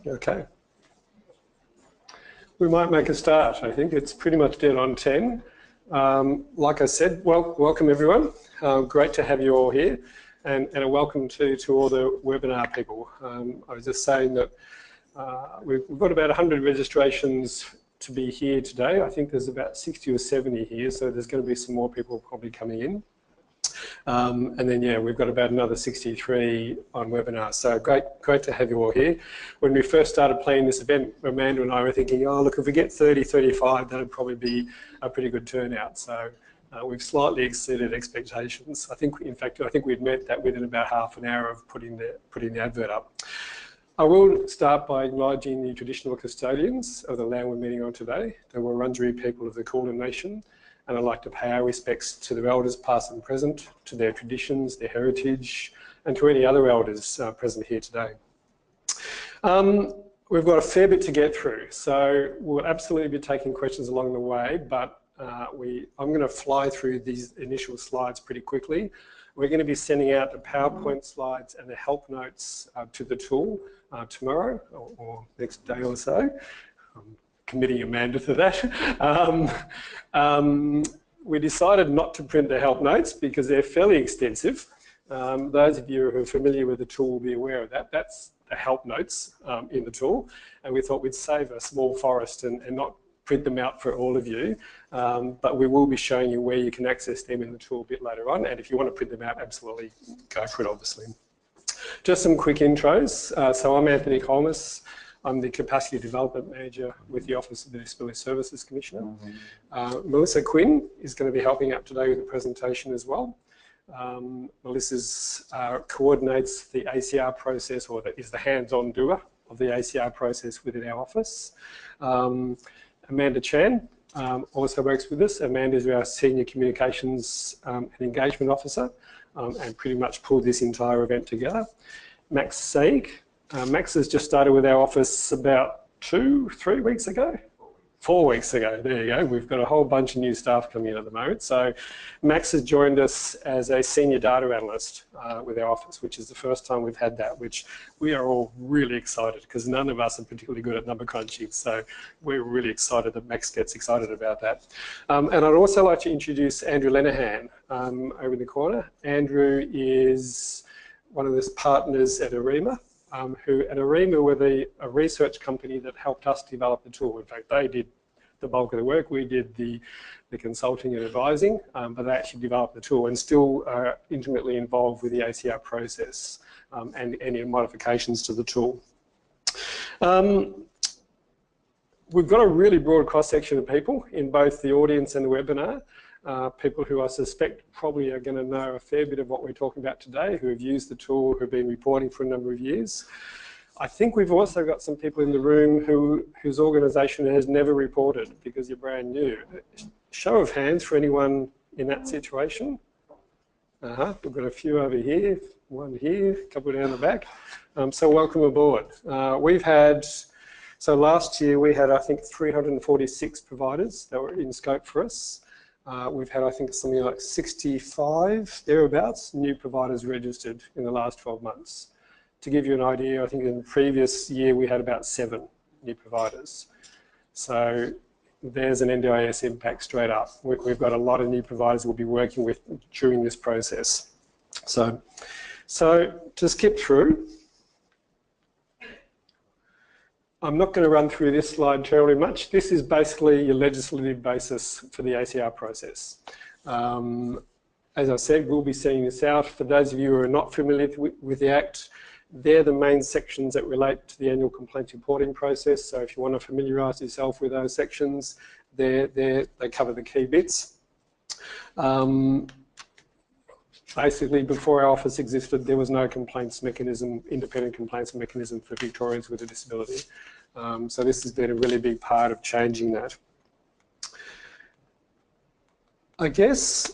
Okay. We might make a start. I think it's pretty much dead on 10. Like I said, welcome everyone. Great to have you all here, and a welcome to all the webinar people. I was just saying that we've got about 100 registrations to be here today. I think there's about 60 or 70 here, so there's going to be some more people probably coming in. And then, yeah, we've got about another 63 on webinar. So great to have you all here. When we first started planning this event, Amanda and I were thinking, oh, look, if we get 30, 35, that'd probably be a pretty good turnout. So we've slightly exceeded expectations. I think, in fact, we'd met that within about half an hour of putting the advert up. I will start by acknowledging the traditional custodians of the land we're meeting on today, the Wurundjeri people of the Kulin Nation. And I'd like to pay our respects to their elders past and present, to their traditions, their heritage, and to any other elders present here today. We've got a fair bit to get through, so we'll absolutely be taking questions along the way, but I'm going to fly through these initial slides pretty quickly. We're going to be sending out the PowerPoint slides and the help notes to the tool tomorrow or next day or so. Committing Amanda to that. We decided not to print the help notes because they're fairly extensive. Those of you who are familiar with the tool will be aware of that. That's the help notes in the tool, and we thought we'd save a small forest and not print them out for all of you, but we will be showing you where you can access them in the tool a bit later on, and if you want to print them out, absolutely go for it, obviously. Just some quick intros. So I'm Anthony Colmas. I'm the Capacity Development Manager with the Office of the Disability Services Commissioner. Melissa Quinn is going to be helping out today with the presentation as well. Melissa coordinates the ACR process, or is the hands-on doer of the ACR process within our office. Amanda Chan also works with us. Amanda is our Senior Communications and Engagement Officer and pretty much pulled this entire event together. Max Saig. Max has just started with our office about 3 weeks ago. 4 weeks ago, there you go. We've got a whole bunch of new staff coming in at the moment. So Max has joined us as a senior data analyst with our office, which is the first time we've had that, which we are all really excited because none of us are particularly good at number crunching. So we're really excited that Max gets excited about that. And I'd also like to introduce Andrew Lenahan over in the corner. Andrew is one of the partners at ARIMA. Who at ARIMA were a research company that helped us develop the tool. In fact, they did the bulk of the work. We did the consulting and advising, but they actually developed the tool and still are intimately involved with the ACR process and any modifications to the tool. We've got a really broad cross-section of people in both the audience and the webinar. People who I suspect probably are going to know a fair bit of what we're talking about today, who have used the tool, who have been reporting for a number of years. I think we've also got some people in the room whose organisation has never reported because you're brand new. Show of hands for anyone in that situation. We've got a few over here, one here, a couple down the back. So welcome aboard. So last year we had, I think, 346 providers that were in scope for us. We've had, I think, something like 65, thereabouts, new providers registered in the last 12 months. To give you an idea, I think in the previous year we had about 7 new providers. So there's an NDIS impact straight up. We've got a lot of new providers we'll be working with during this process. So to skip through, I'm not going to run through this slide terribly much. This is basically your legislative basis for the ACR process. As I said, we'll be sending this out. For those of you who are not familiar with the Act, they're the main sections that relate to the annual complaints reporting process. So if you want to familiarise yourself with those sections, they cover the key bits. Basically, before our office existed, there was no complaints mechanism, independent complaints mechanism for Victorians with a disability. So this has been a really big part of changing that. I guess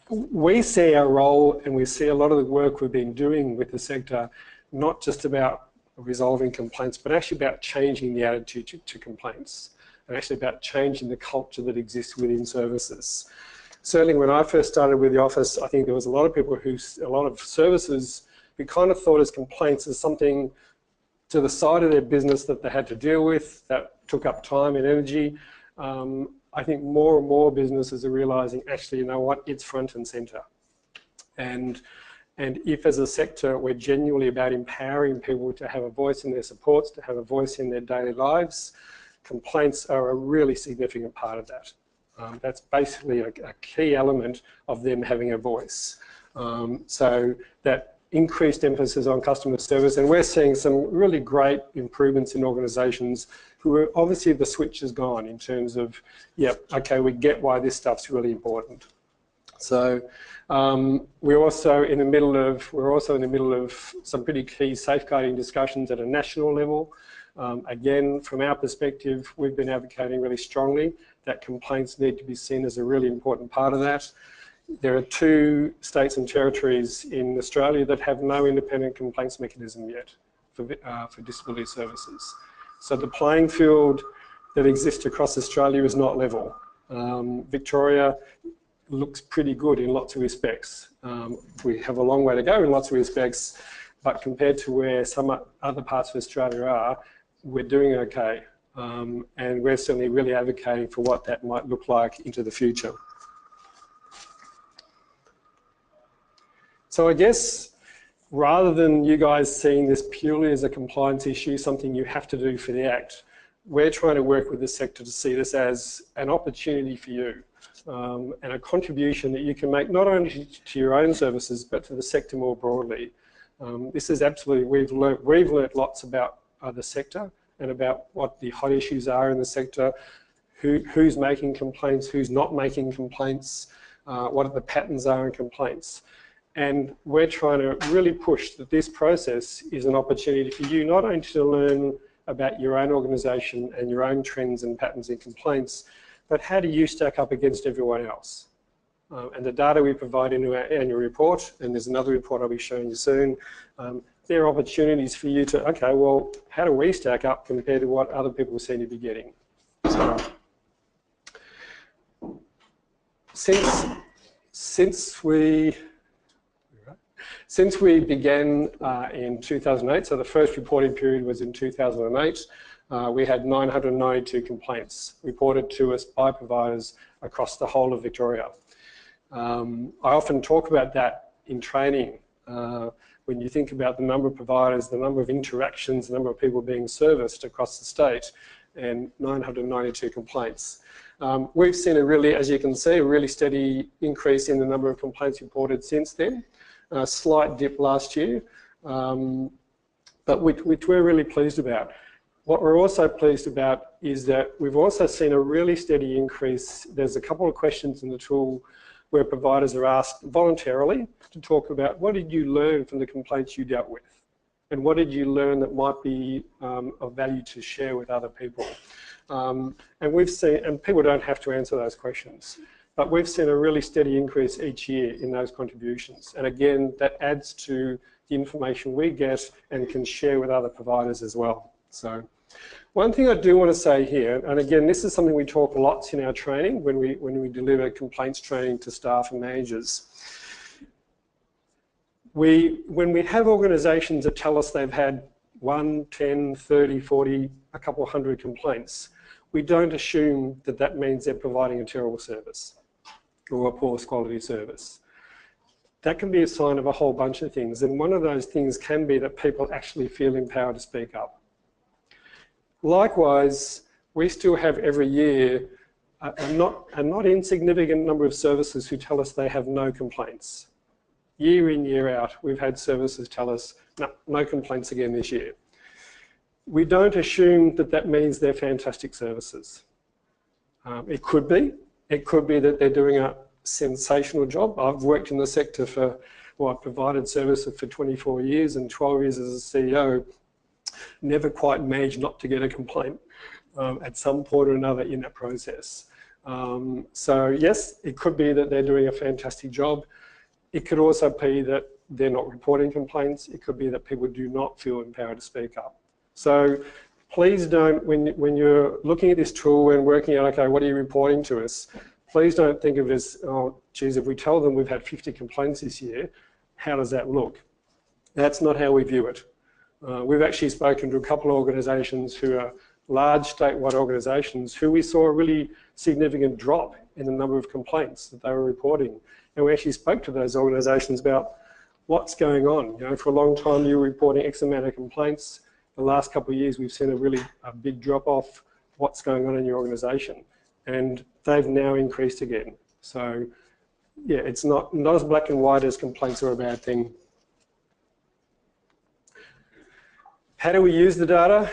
we see our role and we see a lot of the work we've been doing with the sector, not just about resolving complaints, but actually about changing the attitude to complaints and actually about changing the culture that exists within services. Certainly when I first started with the office, I think there was a lot of people a lot of services who kind of thought as complaints as something to the side of their business that they had to deal with, that took up time and energy. I think more and more businesses are realising, actually, you know what, it's front and centre. And if as a sector we're genuinely about empowering people to have a voice in their supports, to have a voice in their daily lives, complaints are a really significant part of that. That's basically a key element of them having a voice. So that increased emphasis on customer service, and we're seeing some really great improvements in organisations who are obviously the switch is gone in terms of, yep, okay, we get why this stuff's really important. So we're also in the middle of some pretty key safeguarding discussions at a national level. Again, from our perspective, we've been advocating really strongly that complaints need to be seen as a really important part of that. There are 2 states and territories in Australia that have no independent complaints mechanism yet for disability services. So the playing field that exists across Australia is not level. Victoria looks pretty good in lots of respects. We have a long way to go in lots of respects, but compared to where some other parts of Australia are, we're doing okay. And we're certainly really advocating for what that might look like into the future. So I guess rather than you guys seeing this purely as a compliance issue, something you have to do for the Act, we're trying to work with the sector to see this as an opportunity for you and a contribution that you can make not only to your own services but to the sector more broadly. This is absolutely, we've learnt lots about the sector and about what the hot issues are in the sector, who's making complaints, who's not making complaints, what the patterns are in complaints. And we're trying to really push that this process is an opportunity for you not only to learn about your own organisation and your own trends and patterns in complaints, but how do you stack up against everyone else? And the data we provide into our annual report, and there's another report I'll be showing you soon, there are opportunities for you to, okay, well, how do we stack up compared to what other people seem to be getting? So, since we began in 2008, so the first reporting period was in 2008, we had 992 complaints reported to us by providers across the whole of Victoria. I often talk about that in training. When you think about the number of providers, the number of interactions, the number of people being serviced across the state, and 992 complaints. We've seen a really, as you can see, a really steady increase in the number of complaints reported since then. A slight dip last year, but which we're really pleased about. What we're also pleased about is that we've also seen a really steady increase. There's a couple of questions in the tool where providers are asked voluntarily to talk about what did you learn from the complaints you dealt with, and what did you learn that might be of value to share with other people. And we've seen, and people don't have to answer those questions, but we've seen a really steady increase each year in those contributions. And again, that adds to the information we get and can share with other providers as well. So one thing I do want to say here, and again, this is something we talk lots in our training when we deliver complaints training to staff and managers. When we have organisations that tell us they've had 1, 10, 30, 40, a couple of hundred complaints, we don't assume that that means they're providing a terrible service or a poor quality service. That can be a sign of a whole bunch of things, and one of those things can be that people actually feel empowered to speak up. Likewise, we still have every year a not insignificant number of services who tell us they have no complaints. Year in, year out, we've had services tell us, no complaints again this year. We don't assume that that means they're fantastic services. It could be. It could be that they're doing a sensational job. I've worked in the sector for, well, I've provided services for 24 years and 12 years as a CEO. Never quite managed not to get a complaint at some point or another in that process. So yes, it could be that they're doing a fantastic job. It could also be that they're not reporting complaints. It could be that people do not feel empowered to speak up. So please don't, when you're looking at this tool and working out, okay, what are you reporting to us? Please don't think of it as, oh, geez, if we tell them we've had 50 complaints this year, how does that look? That's not how we view it. We've actually spoken to a couple of organisations who are large statewide organisations who we saw a really significant drop in the number of complaints that they were reporting. And we actually spoke to those organisations about what's going on. You know, for a long time you were reporting X amount of complaints. The last couple of years we've seen a big drop off. What's going on in your organisation? And they've now increased again. So yeah, it's not as black and white as complaints are a bad thing. How do we use the data?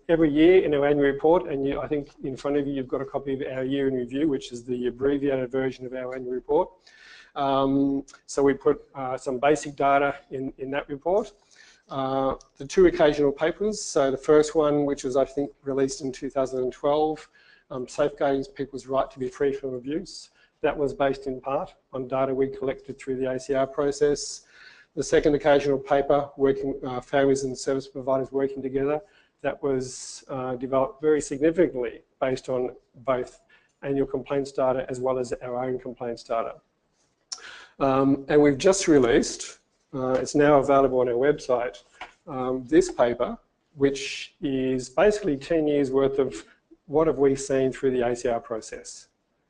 Every year in our annual report, and I think in front of you you've got a copy of our year in review, which is the abbreviated version of our annual report. So we put some basic data in that report. The two occasional papers, so the first one, which was I think released in 2012, Safeguarding People's Right to be Free from Abuse. That was based in part on data we collected through the ACR process. The second occasional paper, Families and Service Providers Working Together, that was developed very significantly based on both annual complaints data as well as our own complaints data. And we've just released, it's now available on our website, this paper, which is basically 10 years worth of what have we seen through the ACR process.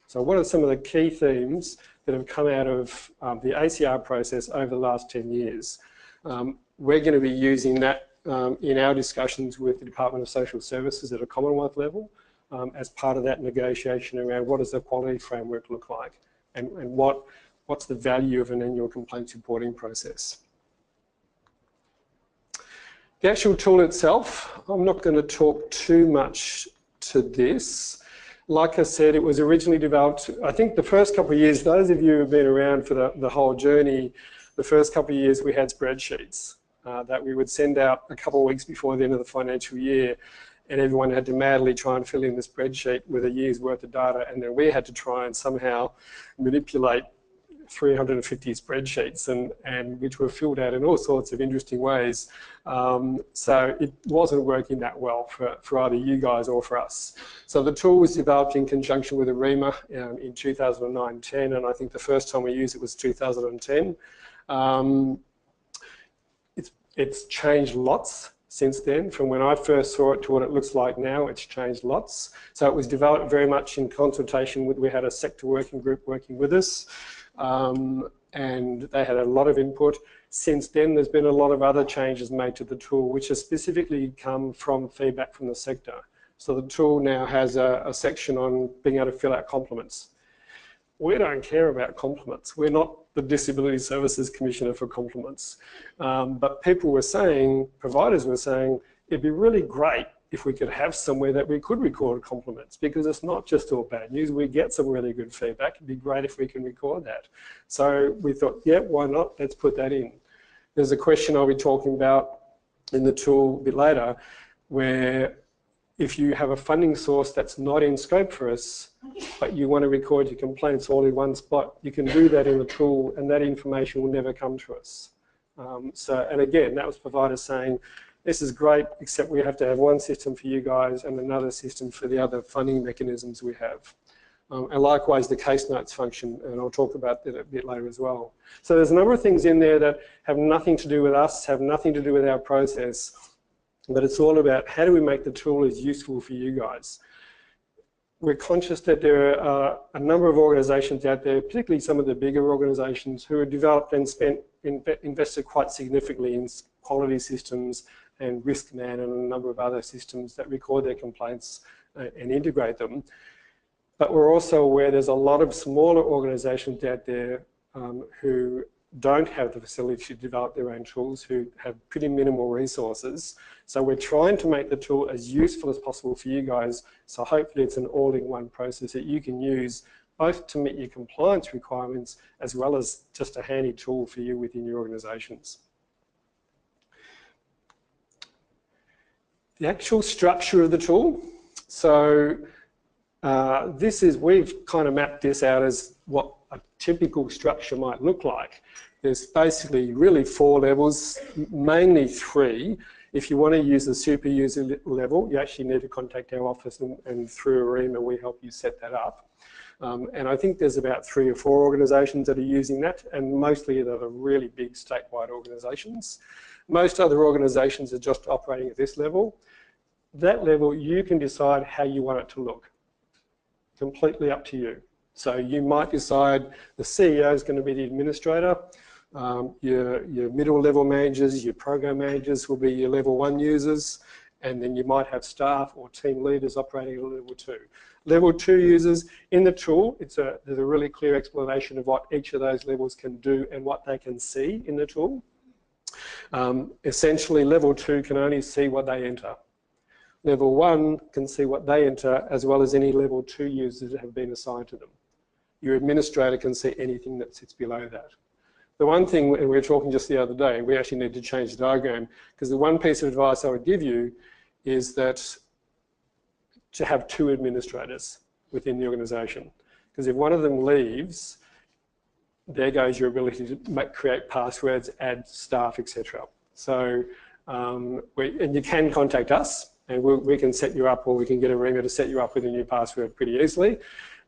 So what are some of the key themes that have come out of the ACR process over the last 10 years? We're going to be using that in our discussions with the Department of Social Services at a Commonwealth level as part of that negotiation around what does the quality framework look like and what's the value of an annual complaints reporting process. The actual tool itself, I'm not going to talk too much to this. Like I said, it was originally developed, I think the first couple of years, those of you who have been around for the whole journey, the first couple of years we had spreadsheets that we would send out a couple of weeks before the end of the financial year, and everyone had to madly try and fill in the spreadsheet with a year's worth of data, and then we had to try and somehow manipulate 350 spreadsheets and which were filled out in all sorts of interesting ways. So it wasn't working that well for either you guys or for us. So the tool was developed in conjunction with AREMA in 2009-10, and I think the first time we used it was 2010. It's changed lots since then. From when I first saw it to what it looks like now, it's changed lots. So it was developed very much in consultation with, we had a sector working group working with us. And they had a lot of input. Since then, there's been a lot of other changes made to the tool, which has specifically come from feedback from the sector. So the tool now has a section on being able to fill out compliments. We don't care about compliments. We're not the Disability Services Commissioner for compliments. But people were saying, providers were saying, it'd be really great if we could have somewhere that we could record compliments, because it's not just all bad news. We get some really good feedback. It'd be great if we can record that. So we thought, yeah, why not? Let's put that in. There's a question I'll be talking about in the tool a bit later, where if you have a funding source that's not in scope for us, but you want to record your complaints all in one spot, you can do that in the tool, and that information will never come to us. And again, that was providers saying, this is great, except we have to have one system for you guys and another system for the other funding mechanisms we have. And likewise, the case notes function, and I'll talk about that a bit later as well. So there's a number of things in there that have nothing to do with us, have nothing to do with our process, but it's all about how do we make the tool as useful for you guys. We're conscious that there are a number of organisations out there, particularly some of the bigger organisations, who have developed and invested quite significantly in quality systems and RiskMan and a number of other systems that record their complaints and integrate them. But we're also aware there's a lot of smaller organisations out there who don't have the facility to develop their own tools, who have pretty minimal resources. So we're trying to make the tool as useful as possible for you guys, so hopefully it's an all-in-one process that you can use both to meet your compliance requirements as well as just a handy tool for you within your organisations. The actual structure of the tool. So we've kind of mapped this out as what a typical structure might look like. There's basically really 4 levels, mainly 3. If you want to use the super user level, you actually need to contact our office, and through AREMA we help you set that up. And I think there's about 3 or 4 organisations that are using that, and mostly that are really big statewide organisations. Most other organisations are just operating at this level. That level, you can decide how you want it to look. Completely up to you. So you might decide the CEO is going to be the administrator, your middle level managers, your program managers will be your level 1 users, and then you might have staff or team leaders operating at level 2. Level 2 users, in the tool, there's a really clear explanation of what each of those levels can do and what they can see in the tool. Essentially, level 2 can only see what they enter. Level 1 can see what they enter, as well as any level 2 users that have been assigned to them. Your administrator can see anything that sits below that. The one thing, and we were talking just the other day, we actually need to change the diagram, because the one piece of advice I would give you is that to have 2 administrators within the organisation. Because if one of them leaves, there goes your ability to create passwords, add staff, etc. So, and you can contact us, and we can set you up, or we can get a remit to set you up with a new password pretty easily.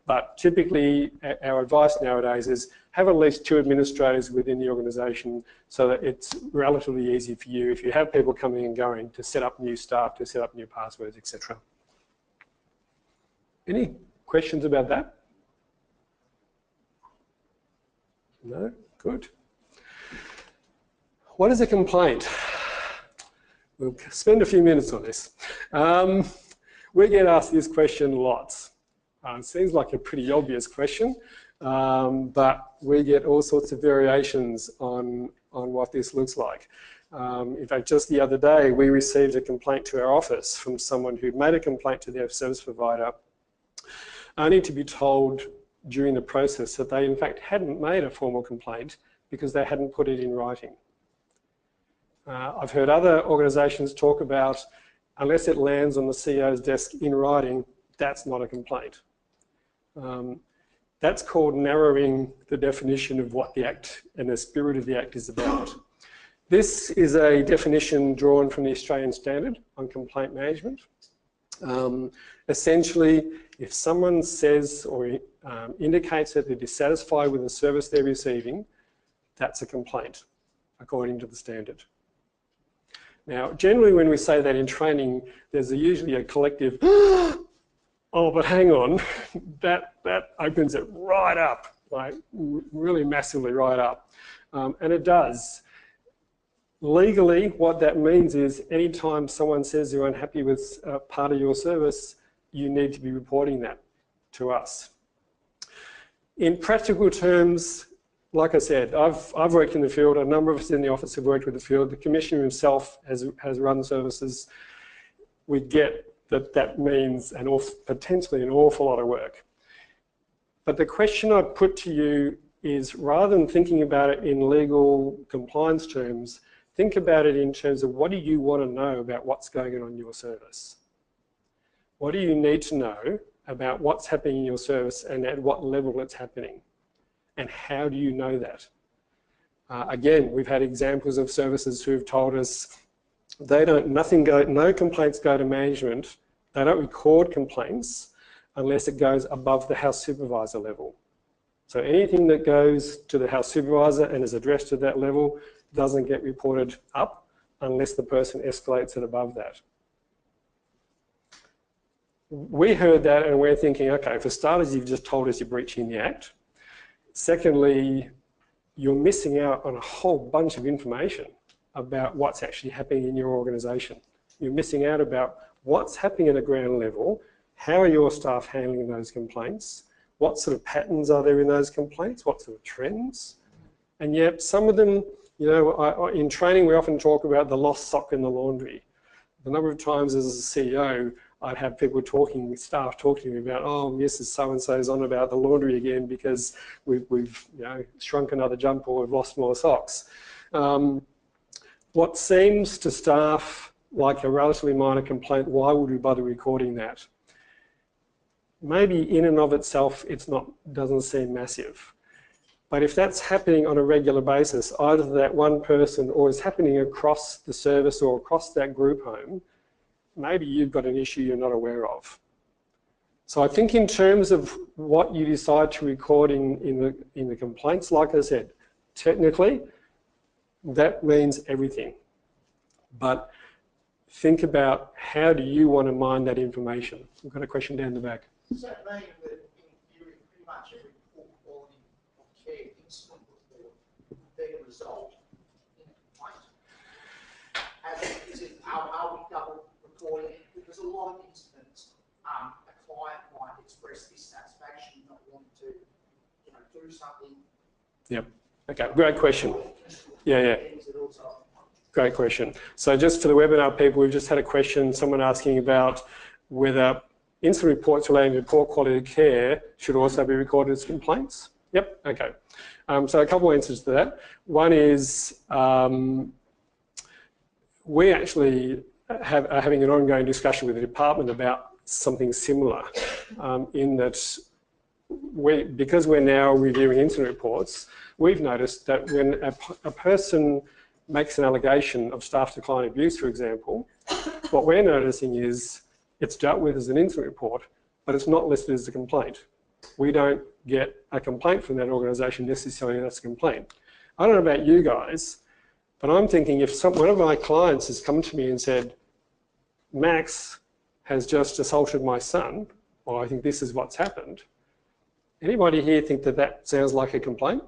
But typically, our advice nowadays is have at least 2 administrators within the organisation so that it's relatively easy for you, if you have people coming and going, to set up new staff, to set up new passwords, etc. Any questions about that? No? Good. What is a complaint? We'll spend a few minutes on this. We get asked this question lots. It seems like a pretty obvious question, but we get all sorts of variations on what this looks like. In fact, just the other day, we received a complaint to our office from someone who'd made a complaint to their service provider, only to be told during the process that they in fact hadn't made a formal complaint because they hadn't put it in writing. I've heard other organisations talk about, unless it lands on the CEO's desk in writing, that's not a complaint. That's called narrowing the definition of what the Act and the spirit of the Act is about. This is a definition drawn from the Australian Standard on Complaint Management. Essentially, if someone says or indicates that they're dissatisfied with the service they're receiving, that's a complaint, according to the standard. Now, generally when we say that in training, there's usually a collective, oh, but hang on, that opens it right up, like really massively right up. And it does. Legally, what that means is anytime someone says they're unhappy with part of your service, you need to be reporting that to us. In practical terms, like I said, I've worked in the field, a number of us in the office have worked with the field, the Commissioner himself has run services. We get that means potentially an awful lot of work. But the question I'd put to you is, rather than thinking about it in legal compliance terms, think about it in terms of what do you want to know about what's going on in your service? What do you need to know about what's happening in your service and at what level it's happening? And how do you know that? Again, we've had examples of services who've told us no complaints go to management. They don't record complaints unless it goes above the house supervisor level. So anything that goes to the house supervisor and is addressed to that level doesn't get reported up unless the person escalates it above that. We heard that and we're thinking, okay, for starters, you've just told us you're breaching the Act. Secondly, you're missing out on a whole bunch of information about what's actually happening in your organisation. You're missing out about what's happening at a ground level, how are your staff handling those complaints, what sort of patterns are there in those complaints, what sort of trends. And yet some of them, you know, in training we often talk about the lost sock in the laundry. The number of times as a CEO, I'd have people staff talking to me about, oh, Mrs. So-and-so's on about the laundry again because we've shrunk another jumper or we've lost more socks. What seems to staff like a relatively minor complaint, why would we bother recording that? Maybe in and of itself, doesn't seem massive. But if that's happening on a regular basis, either to that one person or is happening across the service or across that group home, maybe you've got an issue you're not aware of. So I think in terms of what you decide to record in the complaints, like I said, technically, that means everything. But think about how do you want to mine that information. We've got a question down the back. Does that mean that in theory, pretty much every poor quality of care incident report would be a result in a complaint? Are we double reporting it? Because a lot of incidents, a client might express dissatisfaction, not wanting to, do something. Yep. Okay. Great question. Yeah. Great question. So just for the webinar people, we've just had a question, someone asking about whether incident reports relating to poor quality of care should also be recorded as complaints. Yep, okay. So a couple of answers to that. One is we actually are having an ongoing discussion with the department about something similar in that because we're now reviewing incident reports, we've noticed that when a person makes an allegation of staff to client abuse, for example, what we're noticing is it's dealt with as an incident report, but it's not listed as a complaint. We don't get a complaint from that organisation necessarily that's a complaint. I don't know about you guys, but I'm thinking if one of my clients has come to me and said, Max has just assaulted my son, or I think this is what's happened, anybody here think that that sounds like a complaint?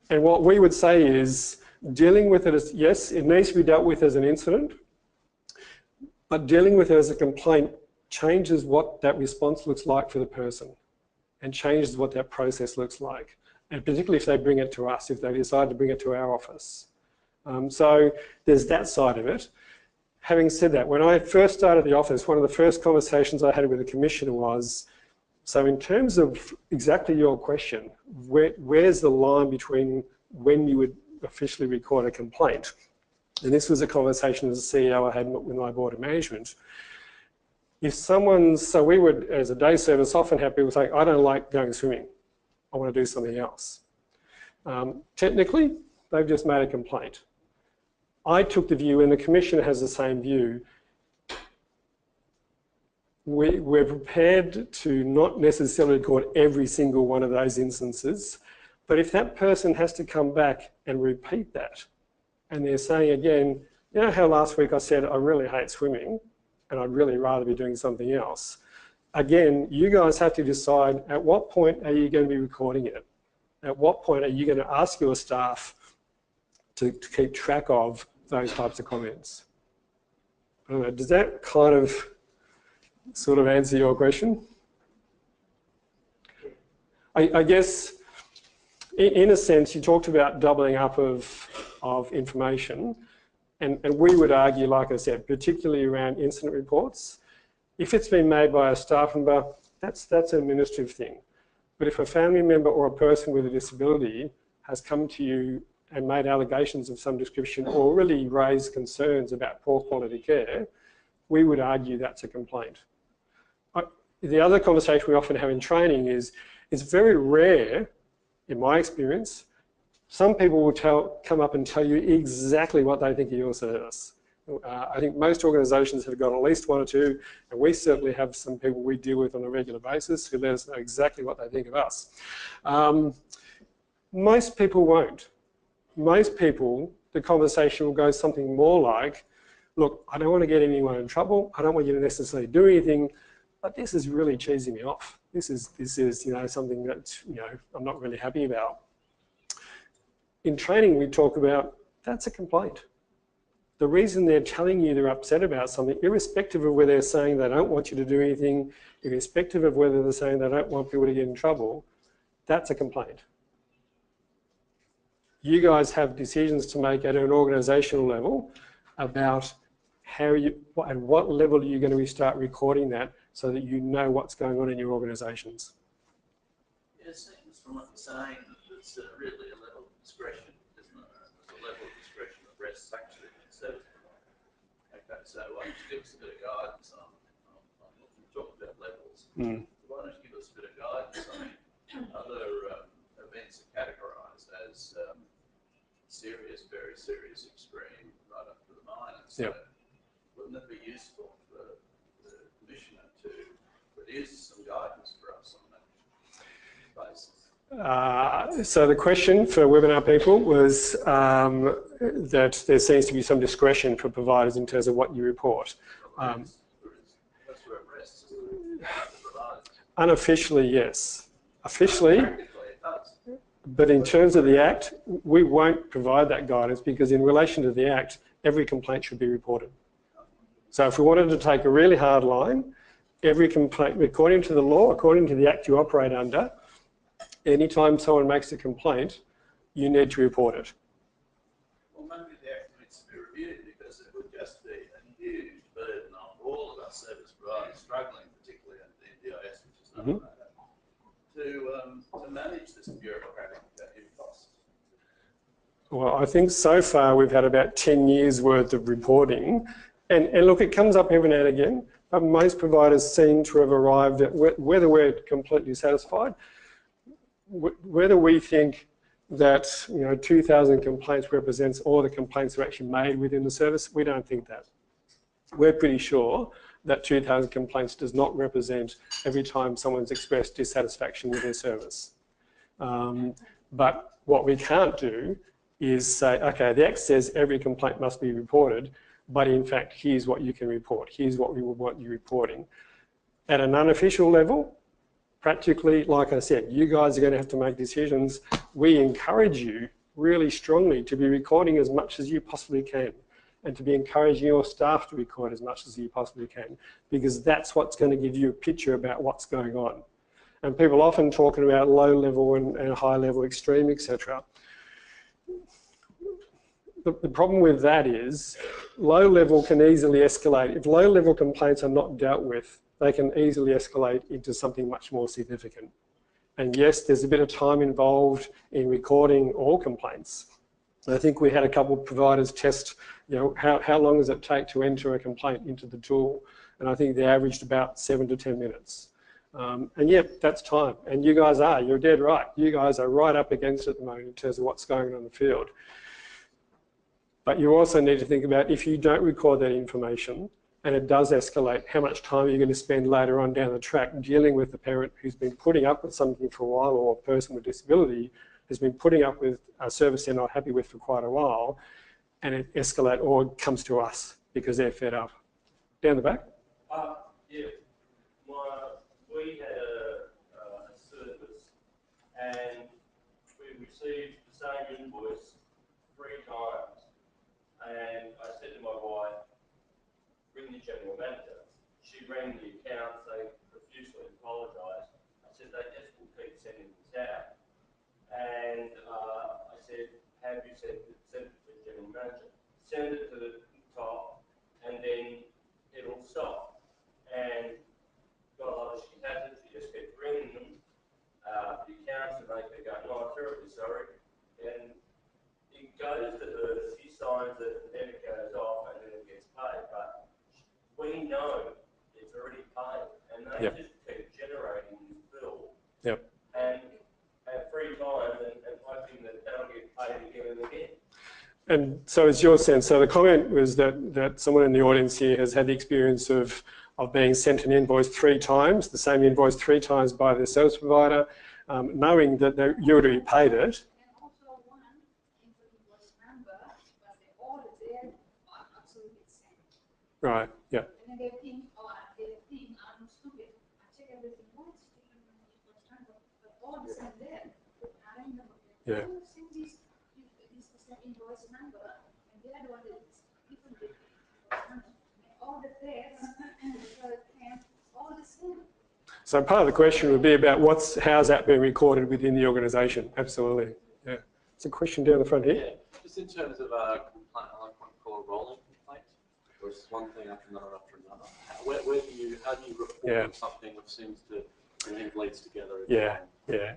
And what we would say is dealing with it as, yes, it needs to be dealt with as an incident, but dealing with it as a complaint changes what that response looks like for the person and changes what that process looks like. And particularly if they bring it to us, if they decide to bring it to our office. So there's that side of it. Having said that, when I first started the office, one of the first conversations I had with the Commissioner was, so in terms of exactly your question, where's the line between when you would officially record a complaint? And this was a conversation as a CEO I had with my board of management. If so we would, as a day service, often have people say, I don't like going swimming. I want to do something else. Technically, they've just made a complaint. I took the view, and the Commissioner has the same view, we're prepared to not necessarily record every single one of those instances, but if that person has to come back and repeat that, and they're saying again, you know how last week I said I really hate swimming and I'd really rather be doing something else? Again, you guys have to decide at what point are you going to be recording it? At what point are you going to ask your staff to keep track of those types of comments? I don't know, does that kind of sort of answer your question? I guess in a sense you talked about doubling up of information, and we would argue, like I said, particularly around incident reports, if it's been made by a staff member, that's an administrative thing. But if a family member or a person with a disability has come to you and made allegations of some description or really raised concerns about poor quality care, we would argue that's a complaint. The other conversation we often have in training is, it's very rare, in my experience, some people will come up and tell you exactly what they think of your service. I think most organisations have got at least one or two, and we certainly have some people we deal with on a regular basis who let us know exactly what they think of us. Most people won't. Most people, the conversation will go something more like, look, I don't want to get anyone in trouble, I don't want you to necessarily do anything, but this is really cheesing me off. This is something that I'm not really happy about. In training, we talk about that's a complaint. The reason they're telling you they're upset about something, irrespective of whether they're saying they don't want you to do anything, irrespective of whether they're saying they don't want people to get in trouble, that's a complaint. You guys have decisions to make at an organisational level about at what level are you going to start recording that so that you know what's going on in your organisations. It seems from what you're saying it's really a level of discretion, isn't it? There's a level of discretion that rests actually in service provider. Okay, so why don't you give us a bit of guidance on talking about levels. Why don't you give us a bit of guidance on other events are categorised as serious, very serious, extreme, right up to the minor. So wouldn't it be useful for the basis? So the question for webinar people was that there seems to be some discretion for providers in terms of what you report. That's where it rests. Unofficially, yes. Officially, Practically, it does. but in terms of the Act, we won't provide that guidance because in relation to the Act, every complaint should be reported. So if we wanted to take a really hard line, every complaint, according to the law, according to the Act you operate under, anytime someone makes a complaint, you need to report it. Well, maybe the Act needs to be reviewed because it would just be a huge burden on all of our service providers struggling, particularly in the NDIS, which is another matter, to manage this bureaucratic impost. Well, I think so far we've had about 10 years worth of reporting. And look, it comes up every now and again, but most providers seem to have arrived at whether we're completely satisfied, whether we think that 2,000 complaints represents all the complaints that are actually made within the service, we don't think that. We're pretty sure that 2,000 complaints does not represent every time someone's expressed dissatisfaction with their service. But what we can't do is say, okay, the Act says every complaint must be reported, but in fact, here's what you can report. Here's what we would want you reporting. At an unofficial level, practically, like I said, you guys are going to have to make decisions. We encourage you really strongly to be recording as much as you possibly can and to be encouraging your staff to record as much as you possibly can because that's what's going to give you a picture about what's going on. And people often talking about low level and high level extreme, etc. The problem with that is low level can easily escalate. If low level complaints are not dealt with, they can easily escalate into something much more significant. And yes, there's a bit of time involved in recording all complaints. I think we had a couple of providers test, how long does it take to enter a complaint into the tool? And I think they averaged about 7 to 10 minutes. And yeah, that's time. And you guys you're dead right. You guys are right up against it at the moment in terms of what's going on in the field. But you also need to think about if you don't record that information and it does escalate, how much time are you going to spend later on down the track dealing with the parent who's been putting up with something for a while or a person with disability has been putting up with a service they're not happy with for quite a while and it escalates or comes to us because they're fed up. Down the back? Yeah. We had a service and we received the same invoice 3 times. And I said to my wife, ring the general manager. She rang the account, they profusely apologised. I said, they just will keep sending this out. And I said, have you sent it to the general manager? Send it to the top and then it'll stop. And got a lot of she hasn't, she just kept ringing them. The accounts and they keep going, oh, I'm terribly sorry. And it goes to her, she signs it, and then it goes off and then it gets paid. But we know it's already paid and they just keep generating this bill. And at 3 times and hoping that they'll get paid again and again. And so it's your sense, so the comment was that someone in the audience here has had the experience of being sent an invoice 3 times, the same invoice 3 times by the service provider, knowing that you would have paid it. Right, yeah. And then they think, I'm stupid. I check everything, what's different, but all the same there. I don't know. Yeah. Send this invoice number, and the other one is different. All the pairs, all the same. So part of the question would be about how's that being recorded within the organisation? Absolutely, yeah. It's a question down the front here. Yeah, just in terms of a complaint, I like what we call a rolling complaint, where it's one thing after another after another. How do you report on something which seems to everything bleeds together? Yeah,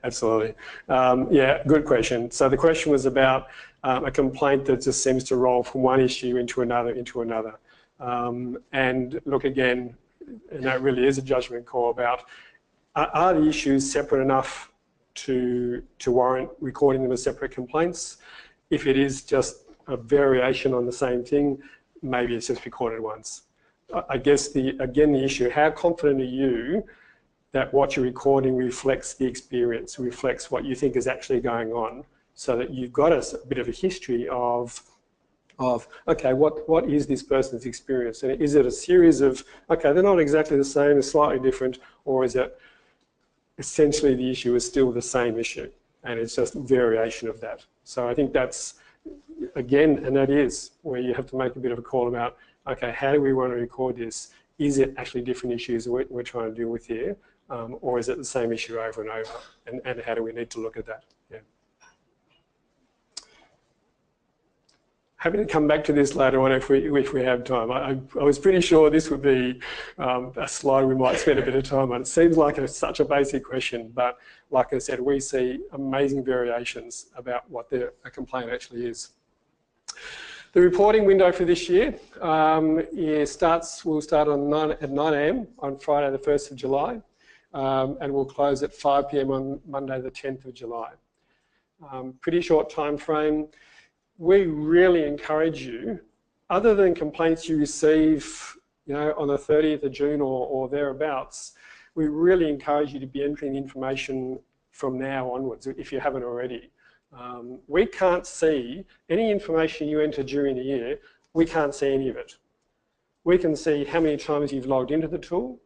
absolutely. Yeah, good question. So the question was about a complaint that just seems to roll from one issue into another, and look again, and that really is a judgment call about are the issues separate enough to warrant recording them as separate complaints? If it is just a variation on the same thing, maybe it's just recorded once. I guess the issue, how confident are you that what you're recording reflects the experience, reflects what you think is actually going on, so that you've got a bit of a history of okay, what is this person's experience? And is it a series of, okay, they're not exactly the same, they're slightly different, or is it essentially the issue is still the same issue and it's just variation of that? So I think that's, again, and that is where you have to make a bit of a call about, okay, how do we want to record this? Is it actually different issues we're trying to deal with here? Or is it the same issue over and over? And how do we need to look at that? Yeah. Happy to come back to this later on if we have time. I was pretty sure this would be a slide we might spend a bit of time on. It seems like such a basic question, but like I said, we see amazing variations about what a complaint actually is. The reporting window for this year will start at 9 AM on Friday the 1st of July and will close at 5 PM on Monday the 10th of July. Pretty short time frame. We really encourage you, other than complaints you receive, on the 30th of June or thereabouts, we really encourage you to be entering information from now onwards if you haven't already. We can't see any information you enter during the year, we can't see any of it. We can see how many times you've logged into the tool,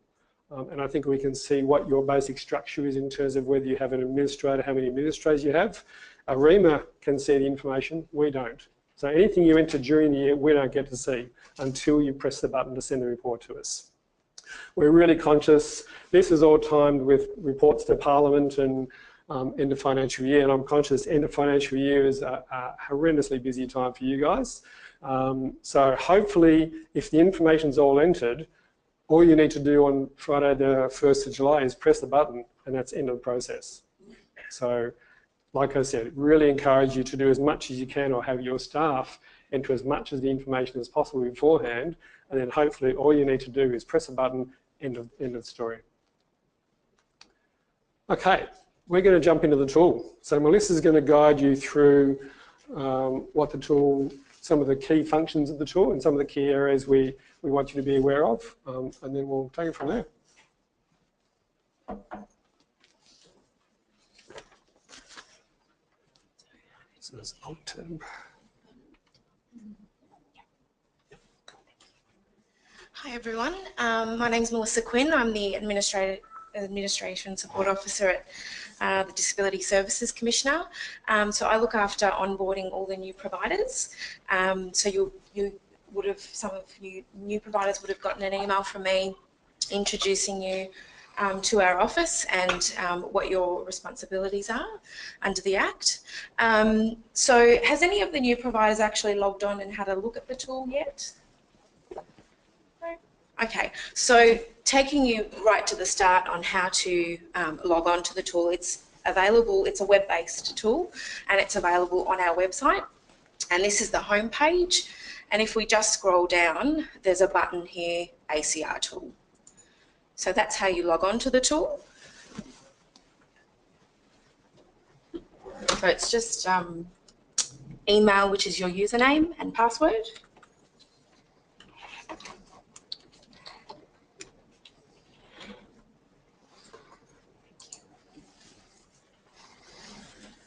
and I think we can see what your basic structure is in terms of whether you have an administrator, how many administrators you have. AREMA can see the information, we don't. So anything you enter during the year, we don't get to see until you press the button to send the report to us. We're really conscious, this is all timed with reports to Parliament and end of financial year, and I'm conscious end of financial year is a horrendously busy time for you guys. So hopefully, if the information's all entered, all you need to do on Friday the 1st of July is press the button and that's end of the process. So, like I said, really encourage you to do as much as you can or have your staff enter as much of the information as possible beforehand, and then hopefully all you need to do is press a button, end of the story. Okay, we're going to jump into the tool. So Melissa's going to guide you through what the tool, some of the key functions of the tool and some of the key areas we want you to be aware of, and then we'll take it from there. So there's Alt-Tab. Hi everyone, my name is Melissa Quinn. I'm the Administration Support Officer at the Disability Services Commissioner. So I look after onboarding all the new providers. So you would have, some of you new providers would have gotten an email from me introducing you to our office and what your responsibilities are under the Act. So has any of the new providers actually logged on and had a look at the tool yet? No? Okay, so taking you right to the start on how to log on to the tool, it's available, it's a web-based tool and it's available on our website, and this is the home page, and if we just scroll down there's a button here, ACR tool. So that's how you log on to the tool. So it's just email, which is your username and password.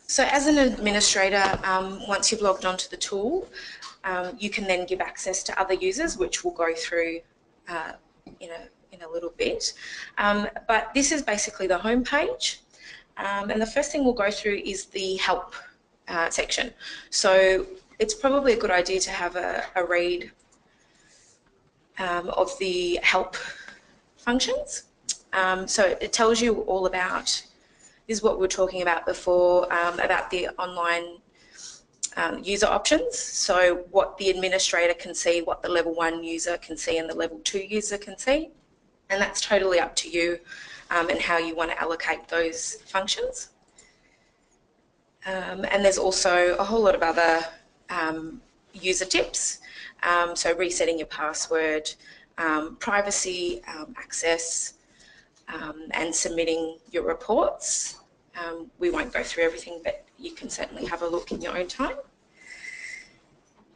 So as an administrator, once you've logged onto the tool, you can then give access to other users, which we'll go through in a little bit. But this is basically the home page. And the first thing we'll go through is the help section. So it's probably a good idea to have a read of the help functions. So it tells you all about, this is what we were talking about before, about the online user options. So what the administrator can see, what the level 1 user can see and the level 2 user can see. And that's totally up to you and how you want to allocate those functions. And there's also a whole lot of other user tips. So resetting your password, privacy, access, and submitting your reports. We won't go through everything, but you can certainly have a look in your own time.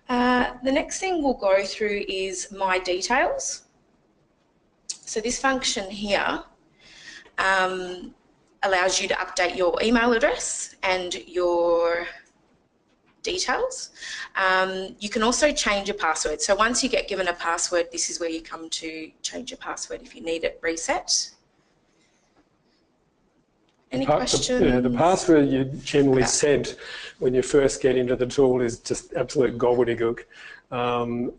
The next thing we'll go through is My Details. So this function here allows you to update your email address and your details. You can also change your password. So once you get given a password, this is where you come to change your password if you need it reset. Any questions? Yeah, the password you generally set when you first get into the tool is just absolute gobbledygook.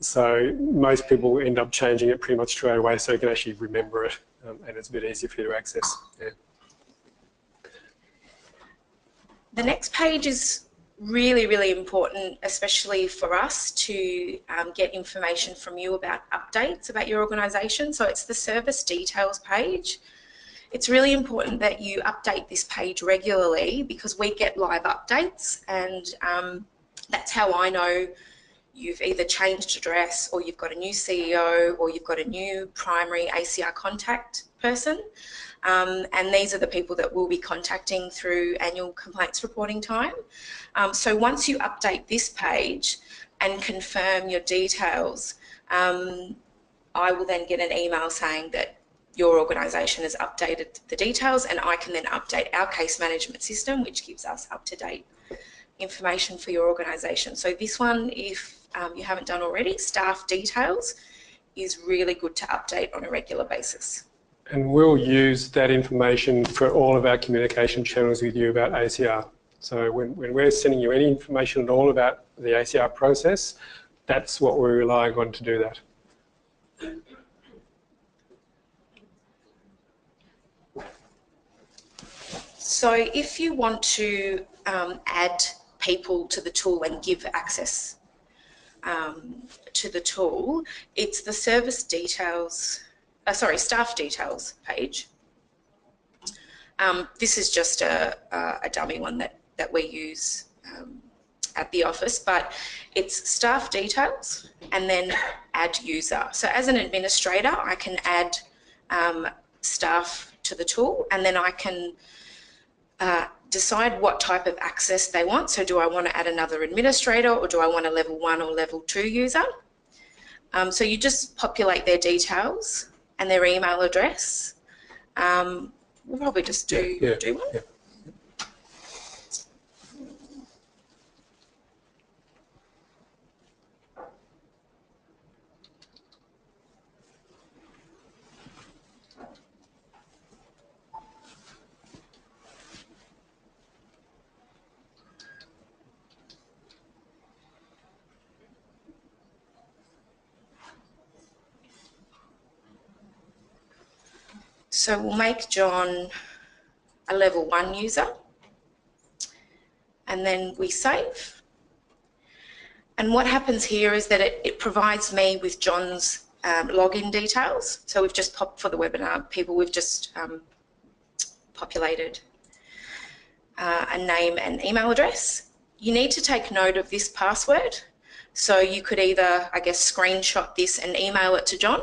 So most people end up changing it pretty much straight away so you can actually remember it, and it's a bit easier for you to access. Yeah. The next page is really, really important, especially for us to get information from you about updates about your organisation. So it's the service details page. It's really important that you update this page regularly because we get live updates, and that's how I know you've either changed address or you've got a new CEO or you've got a new primary ACR contact person. And these are the people that we'll be contacting through annual complaints reporting time. So once you update this page and confirm your details, I will then get an email saying that your organisation has updated the details, and I can then update our case management system, which gives us up-to-date information for your organisation. So this one, if you haven't done already, staff details is really good to update on a regular basis. And we'll use that information for all of our communication channels with you about ACR. So when we're sending you any information at all about the ACR process, that's what we're relying on to do that. So if you want to add people to the tool and give access to the tool, it's the service details, staff details page. This is just a dummy one that we use at the office, but it's staff details and then add user. So as an administrator, I can add staff to the tool, and then I can decide what type of access they want. So do I want to add another administrator, or do I want a level 1 or level 2 user? So you just populate their details and their email address. We'll probably just do one. Yeah. So we'll make John a level 1 user, and then we save. And what happens here is that it provides me with John's login details. So we've just popped, for the webinar people, we've just populated a name and email address. You need to take note of this password. So you could either, I guess, screenshot this and email it to John,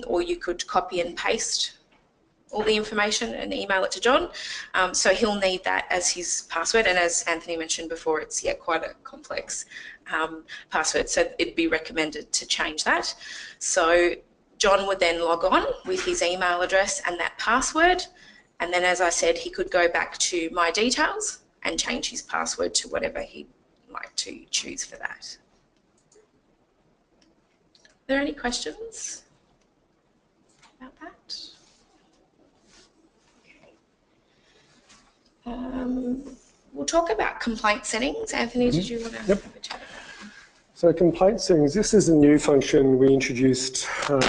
or you could copy and paste all the information and email it to John. So he'll need that as his password, and as Anthony mentioned before, it's quite a complex password, so it'd be recommended to change that. So John would then log on with his email address and that password, and then, as I said, he could go back to my details and change his password to whatever he'd like to choose for that. Are there any questions about that? We'll talk about complaint settings. Anthony, did you want to have a chat? So complaint settings, this is a new function we introduced at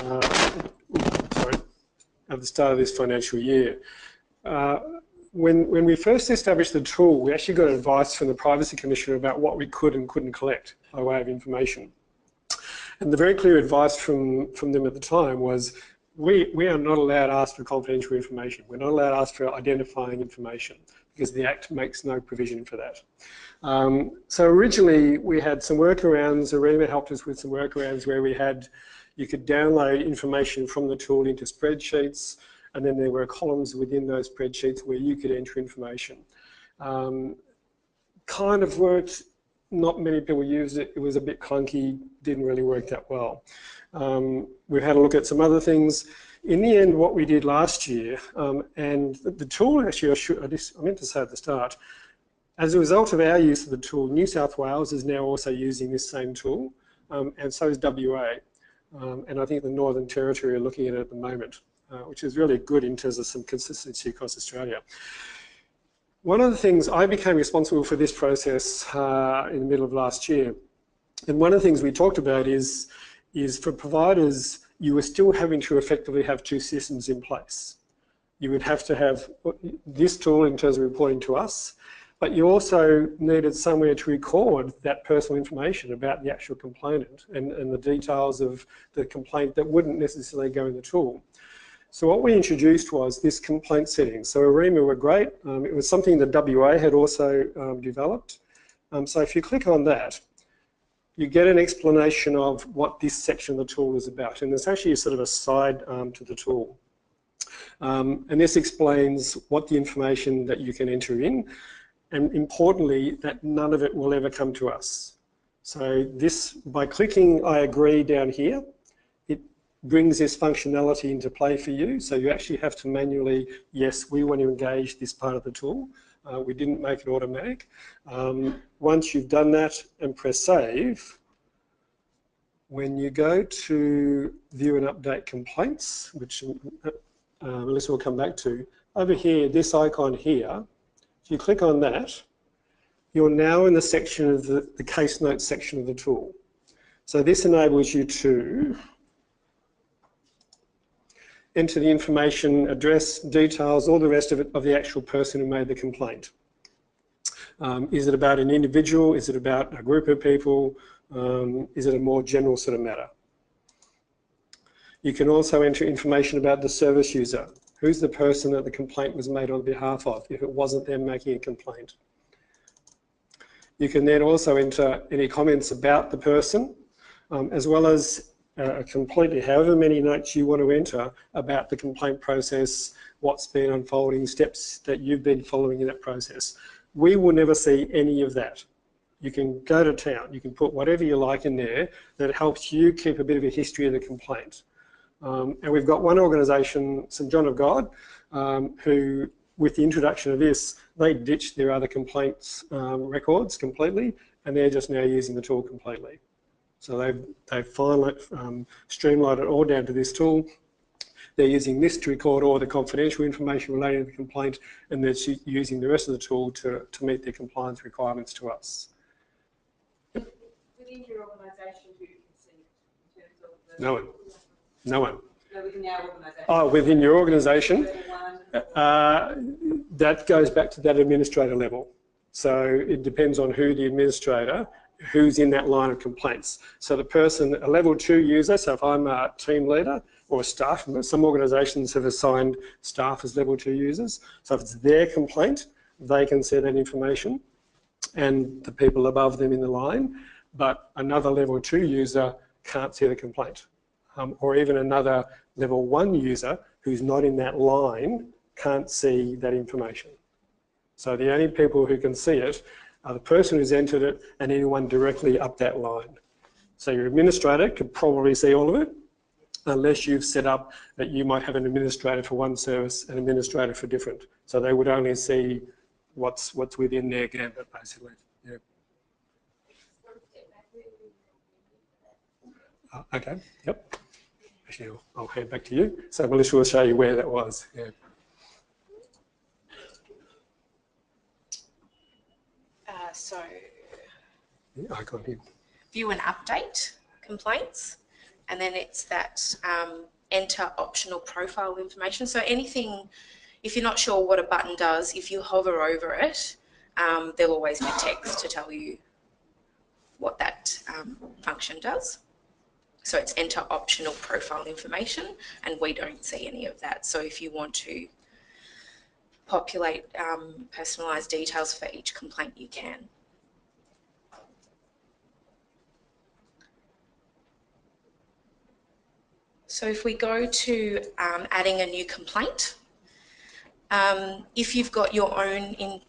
the start of this financial year. When we first established the tool, we actually got advice from the Privacy Commissioner about what we could and couldn't collect by way of information. And the very clear advice from them at the time was, we are not allowed to ask for confidential information. We're not allowed to ask for identifying information because the Act makes no provision for that. So originally we had some workarounds. Arima helped us with some workarounds where you could download information from the tool into spreadsheets, and then there were columns within those spreadsheets where you could enter information. Kind of worked not many people used it. It was a bit clunky, didn't really work that well. We've had a look at some other things. In the end, what we did last year, and the tool actually, I meant to say at the start, as a result of our use of the tool, New South Wales is now also using this same tool, and so is WA. And I think the Northern Territory are looking at it at the moment, which is really good in terms of some consistency across Australia. One of the things, I became responsible for this process in the middle of last year, and one of the things we talked about is for providers, you were still having to effectively have two systems in place. You would have to have this tool in terms of reporting to us, but you also needed somewhere to record that personal information about the actual complainant and the details of the complaint that wouldn't necessarily go in the tool. So what we introduced was this complaint setting. So ARIMA were great. It was something that WA had also developed. So if you click on that, you get an explanation of what this section of the tool is about. And there's actually sort of a side to the tool. And this explains what the information that you can enter in, and importantly, that none of it will ever come to us. So this, by clicking I agree down here, it brings this functionality into play for you. So you actually have to manually, yes, we want to engage this part of the tool. We didn't make it automatic. Once you've done that and press save, when you go to view and update complaints, which Melissa will come back to, over here, this icon here, if you click on that, you're now in the section of the case notes section of the tool. So this enables you to enter the information, address, details, all the rest of it, of the actual person who made the complaint. Is it about an individual? Is it about a group of people? Is it a more general sort of matter? You can also enter information about the service user. Who's the person that the complaint was made on behalf of, if it wasn't them making a complaint? You can then also enter any comments about the person, as well as completely however many notes you want to enter about the complaint process, what's been unfolding, steps that you've been following in that process. We will never see any of that. You can go to town, you can put whatever you like in there that helps you keep a bit of a history of the complaint. And we've got one organisation, St John of God, who, with the introduction of this, they ditched their other complaints records completely, and they're just now using the tool completely. So they've finally streamlined it all down to this tool. They're using this to record all the confidential information relating to the complaint, and they're using the rest of the tool to meet their compliance requirements to us. Within your organisation, who can see in terms of the... No one. No one. No, within our organisation. Oh, within your organisation? That goes back to that administrator level. So it depends on who the administrator, who's in that line of complaints. So the person, a level 2 user, so if I'm a team leader or a staff member, some organisations have assigned staff as level 2 users. So if it's their complaint, they can see that information and the people above them in the line, but another level 2 user can't see the complaint. Or even another level 1 user who's not in that line can't see that information. So the only people who can see it are the person who's entered it and anyone directly up that line. So your administrator could probably see all of it, unless you've set up that you might have an administrator for one service, an administrator for different. So they would only see what's within their gambit, basically. Yeah. Okay. Yep. Actually, I'll hand back to you. So Melissa will show you where that was. Yeah. So Yeah, icon here. view and update complaints, and then it's that enter optional profile information. So anything, if you're not sure what a button does, if you hover over it, there'll always be text to tell you what that function does. So it's enter optional profile information, and we don't see any of that. So if you want to populate personalised details for each complaint, you can. So if we go to adding a new complaint, if you've got your own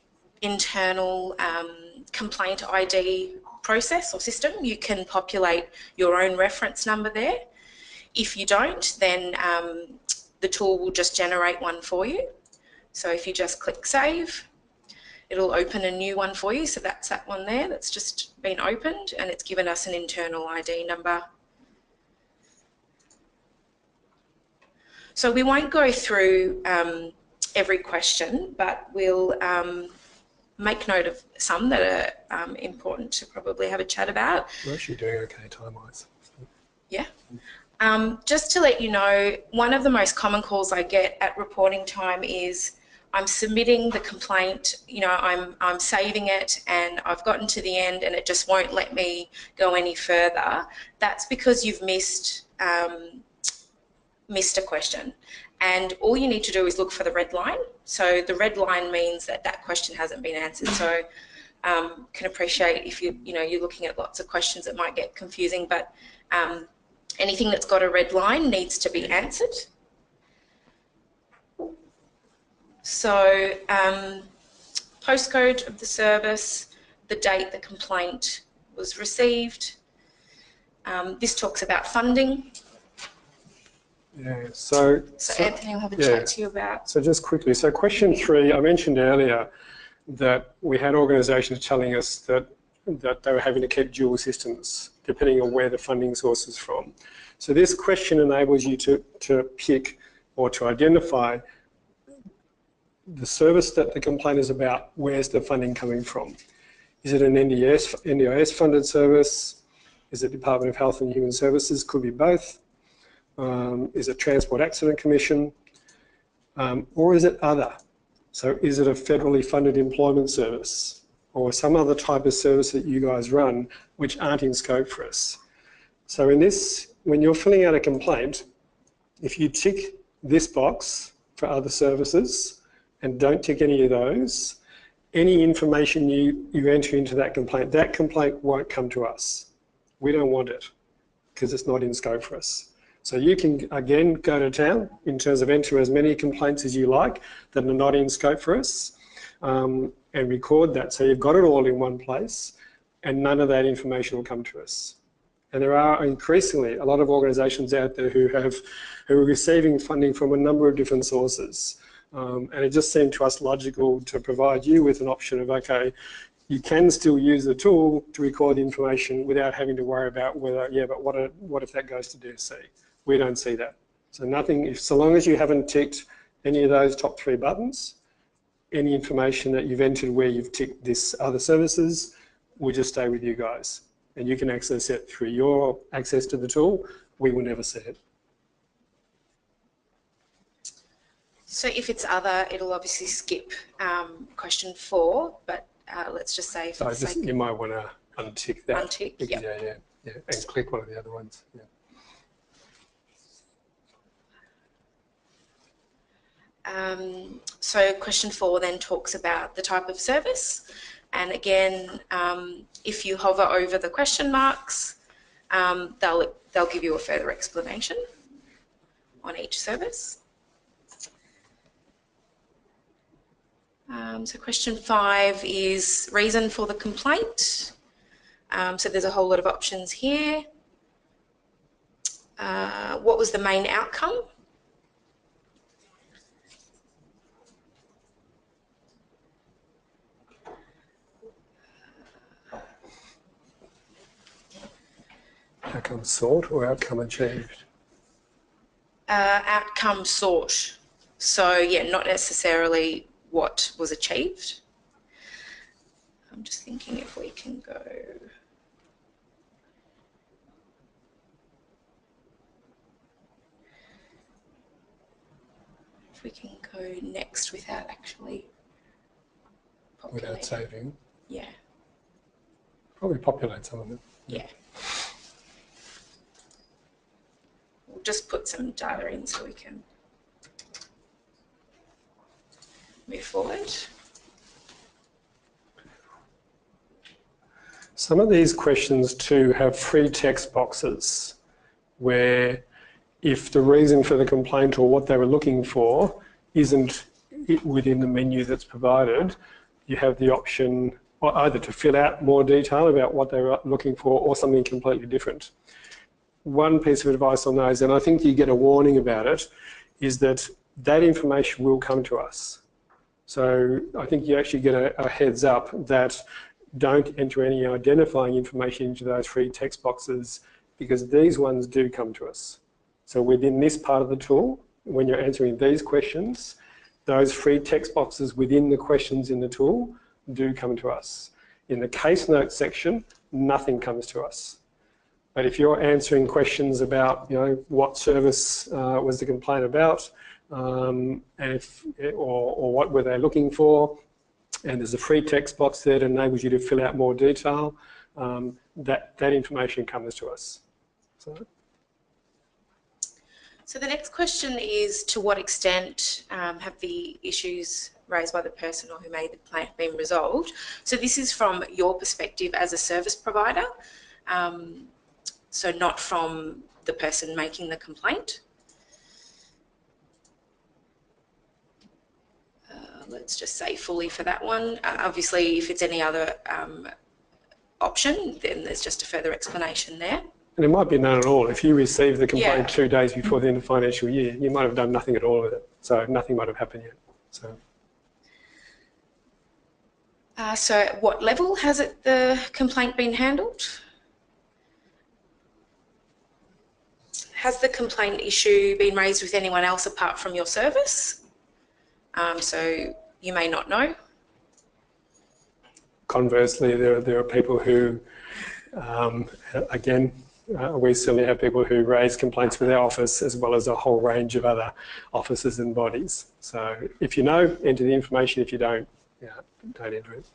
internal complaint ID process or system, you can populate your own reference number there. If you don't, then the tool will just generate one for you. So if you just click save, it'll open a new one for you. So that's that one there that's just been opened, and it's given us an internal ID number. So we won't go through every question, but we'll make note of some that are important to probably have a chat about. We're actually doing okay time-wise. Yeah. Just to let you know, one of the most common calls I get at reporting time is I'm submitting the complaint, you know, I'm saving it and I've gotten to the end and it just won't let me go any further. That's because you've missed a question. And all you need to do is look for the red line. So the red line means that that question hasn't been answered. So can appreciate if you're looking at lots of questions, it might get confusing, but anything that's got a red line needs to be answered. So postcode of the service, the date the complaint was received. This talks about funding. Yeah, so Anthony will have a chat to you about. So just quickly, so question 3, I mentioned earlier that we had organisations telling us that they were having to keep dual systems depending on where the funding source is from. So this question enables you to pick or to identify the service that the complaint is about. Where's the funding coming from? Is it an NDIS funded service? Is it Department of Health and Human Services? Could be both. Is it Transport Accident Commission? Or is it other? So is it a federally funded employment service or some other type of service that you guys run which aren't in scope for us? So in this, when you're filling out a complaint, if you tick this box for other services and don't tick any of those, any information you enter into that complaint won't come to us. We don't want it because it's not in scope for us. So you can, again, go to town in terms of enter as many complaints as you like that are not in scope for us and record that. So you've got it all in one place and none of that information will come to us. And there are increasingly a lot of organisations out there who are receiving funding from a number of different sources. And it just seemed to us logical to provide you with an option of, okay, you can still use the tool to record information without having to worry about whether, but what if that goes to DSC? We don't see that. So nothing, so long as you haven't ticked any of those top 3 buttons, any information that you've entered where you've ticked this other services will just stay with you guys. And you can access it through your access to the tool. We will never see it. So if it's other, it'll obviously skip question 4, but let's just say... So you might want to untick that. Untick, yeah, and click one of the other ones. Yeah. So question 4 then talks about the type of service, and again, if you hover over the question marks, they'll give you a further explanation on each service. So question 5 is reason for the complaint. So there's a whole lot of options here. What was the main outcome? Outcome sought or outcome achieved? Outcome sought. So yeah, not necessarily what was achieved. I'm just thinking if we can go. If we can go next without actually populating. Without saving? Yeah. Probably populate some of it. Yeah. We'll just put some data in so we can move forward. Some of these questions too have free text boxes where if the reason for the complaint or what they were looking for isn't within the menu that's provided, you have the option or either to fill out more detail about what they're looking for or something completely different. One piece of advice on those, and I think you get a warning about it, is that that information will come to us. So I think you actually get a heads up that don't enter any identifying information into those free text boxes, because these ones do come to us. So within this part of the tool, when you're answering these questions, those free text boxes within the questions in the tool do come to us. In the case notes section, nothing comes to us. But if you're answering questions about, you know, what service was the complaint about, and or what were they looking for, and there's a free text box there that enables you to fill out more detail, that information comes to us. So the next question is, to what extent have the issues raised by the person or who made the complaint been resolved? So this is from your perspective as a service provider, so not from the person making the complaint. Let's just say fully for that one. Obviously, if it's any other option, then there's just a further explanation there. And it might be none at all. If you receive the complaint 2 days before the end of the financial year, you might have done nothing at all with it. So nothing might have happened yet. So at what level has the complaint been handled? Has the complaint issue been raised with anyone else apart from your service? So you may not know. Conversely, there are people who, again, we certainly have people who raise complaints with our office, as well as a whole range of other offices and bodies. So if you know, enter the information. If you don't, don't enter it.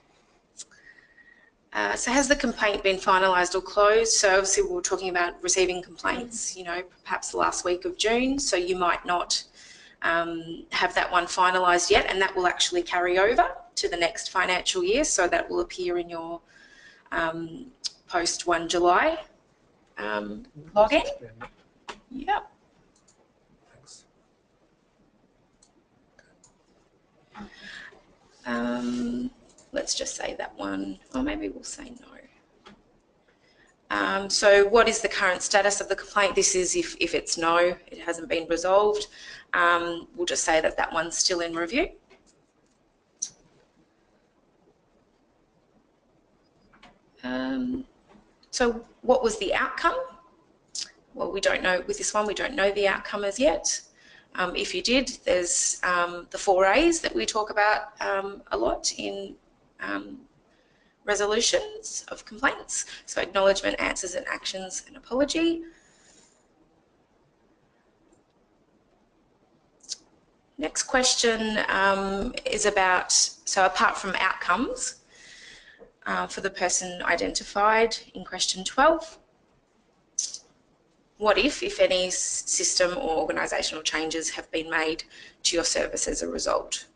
So has the complaint been finalised or closed? So obviously we were talking about receiving complaints, you know, perhaps the last week of June. So you might not have that one finalised yet, and that will actually carry over to the next financial year. So that will appear in your post 1 July login. Yep. Thanks. Let's just say that one, or maybe we'll say no. So what is the current status of the complaint? This is if it's no, it hasn't been resolved. We'll just say that that one's still in review. So what was the outcome? Well, we don't know with this one, we don't know the outcome as yet. If you did, there's the 4 A's that we talk about a lot in resolutions of complaints. So acknowledgement, answers and actions, and apology. Next question is about, so apart from outcomes, for the person identified in question 12, what if any system or organisational changes have been made to your service as a result?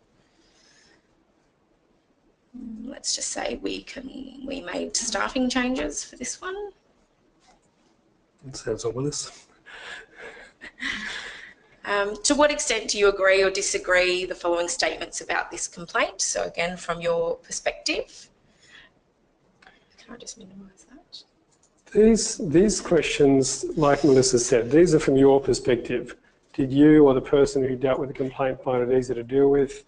Let's just say we made staffing changes for this one. That sounds ominous. To what extent do you agree or disagree the following statements about this complaint? So again, from your perspective. Can I just minimise that? These questions, like Melissa said, these are from your perspective. Did you or the person who dealt with the complaint find it easy to deal with?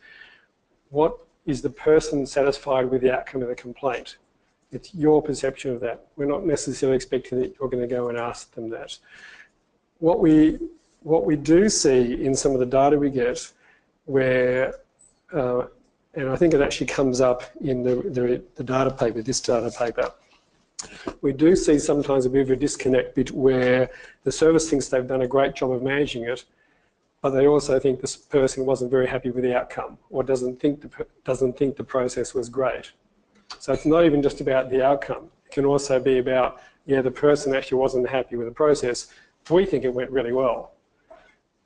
What is the person satisfied with the outcome of the complaint? It's your perception of that. We're not necessarily expecting that you're going to go and ask them that. What we do see in some of the data we get, where, and I think it actually comes up in the data paper, this data paper, we do see sometimes a bit of a disconnect where the service thinks they've done a great job of managing it, but they also think this person wasn't very happy with the outcome, or doesn't think the process was great. So it's not even just about the outcome. It can also be about, yeah, the person actually wasn't happy with the process. We think it went really well.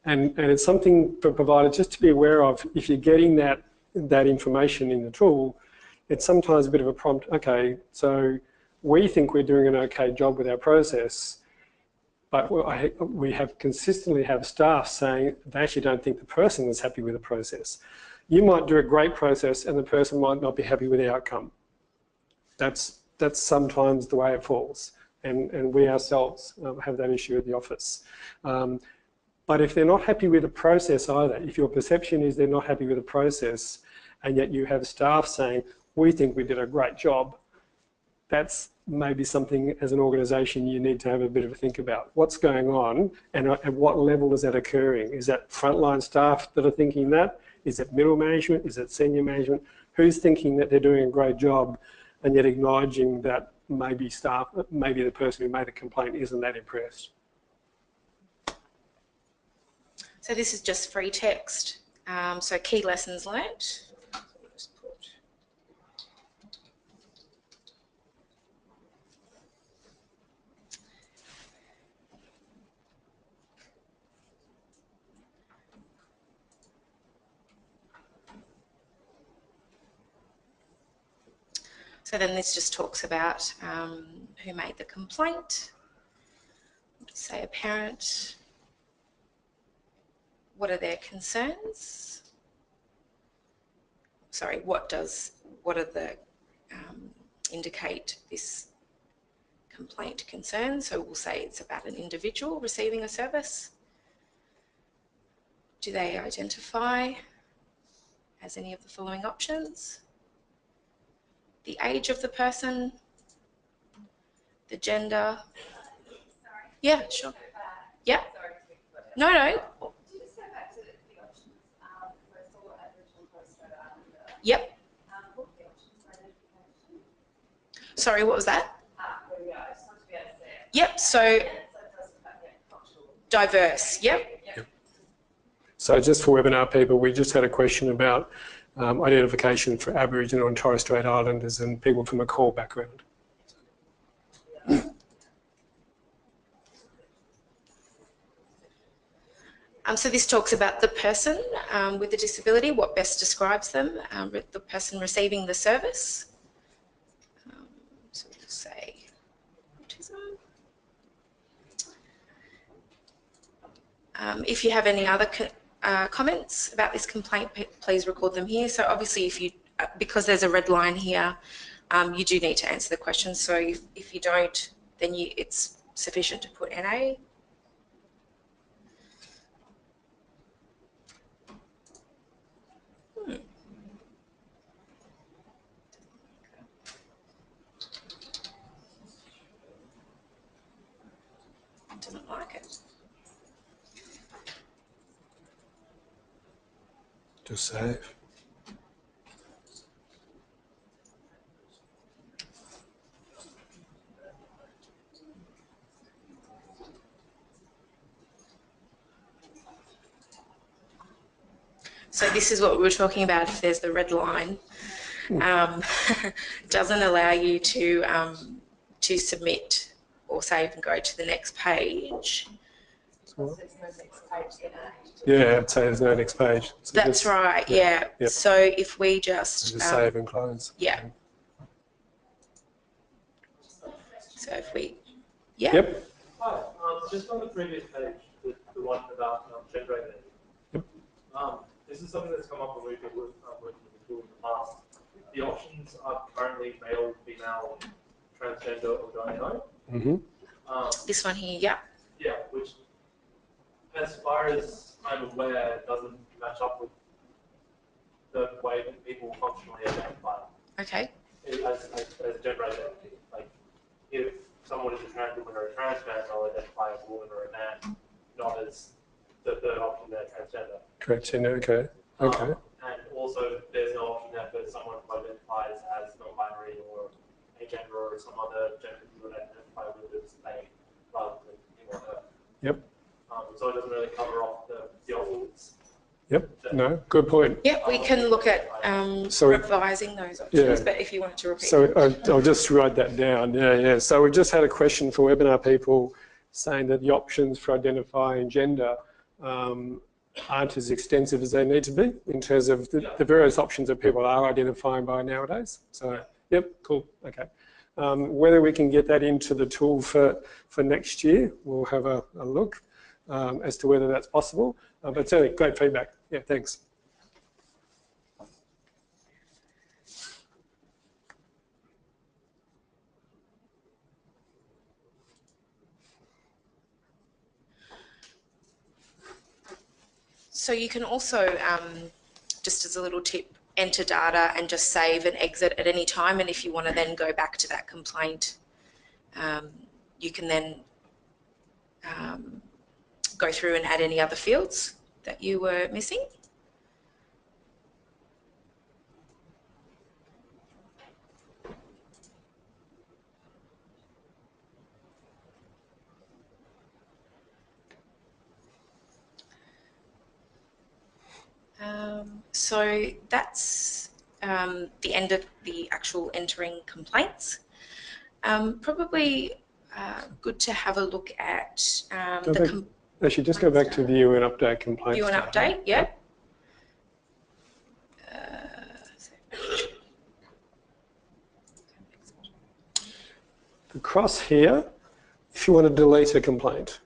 And it's something for providers just to be aware of. If you're getting that information in the tool, it's sometimes a bit of a prompt. Okay, so we think we're doing an okay job with our process, but we have consistently have staff saying they actually don't think the person was happy with the process. You might do a great process and the person might not be happy with the outcome. That's sometimes the way it falls, and we ourselves have that issue at the office. But if they're not happy with the process either, if your perception is they're not happy with the process, and yet you have staff saying, we think we did a great job, that's maybe something as an organisation you need to have a bit of a think about. What's going on, and at what level is that occurring? Is that frontline staff that are thinking that? Is it middle management? Is it senior management? Who's thinking that they're doing a great job and yet acknowledging that maybe staff, maybe the person who made the complaint isn't that impressed? So this is just free text. So key lessons learnt. So then this just talks about who made the complaint. Say a parent. What are their concerns? Sorry, what are the indicate this complaint concerns? So we'll say it's about an individual receiving a service. Do they identify as any of the following options? The age of the person, the gender. Sorry. Yeah, sure. Yeah. No. Just go back to the options. First of all, Aboriginal and Torres Strait Islander. Yep. What were the options for identification? Sorry, what was that? There we go. I just want to be able to see it. Yep. So So it does cultural. diverse. Yep. So just for webinar people, we just had a question about identification for Aboriginal and Torres Strait Islanders and people from a core background. So this talks about the person with a disability, what best describes them, the person receiving the service. So we'll say autism. If you have any other comments about this complaint, please record them here. So obviously if you, because there's a red line here, you do need to answer the question. So if you don't, then it's sufficient to put NA. Doesn't like it. Just save. So this is what we were talking about. If there's the red line, doesn't allow you to submit or save and go to the next page. So there's no next page Yeah, I'd say there's no next page. So That's right. Yeah. Yep. So if we just save and close. Yeah. So if we, yeah. Yep. Hi, just on the previous page, the one about gender identity. Yep. This is something that's come up when we've been working with the tool in the past. The options are currently male, female, transgender, or don't know. Mm-hmm. This one here, yeah. Yeah, which, as far as I'm aware, doesn't match up with the way that people functionally identify Okay. as gender identity. Like, if someone is a trans woman or a trans man, they'll identify as a woman or a man, not as the third option there, transgender. Correct. Okay. Okay. And also, there's no option there for someone who identifies as non-binary or agender or some other gender you would identify with as they rather than him or her. Yep. So it doesn't really cover off the options. Yep. No. Good point. Yeah, we can look at revising those options, but if you wanted to repeat. So I'll just write that down. Yeah. So we just had a question for webinar people saying that the options for identifying gender aren't as extensive as they need to be in terms of the various options that people are identifying by nowadays. So, yep, cool, okay. Whether we can get that into the tool for next year, we'll have a look as to whether that's possible. But certainly, great feedback. Yeah, thanks. So you can also, just as a little tip, enter data and just save and exit at any time. And if you want to then go back to that complaint, you can then go through and add any other fields that you were missing. So that's the end of the actual entering complaints. Probably good to have a look at actually, just go back to view and update complaints. View and update, yeah. The cross here, if you want to delete a complaint.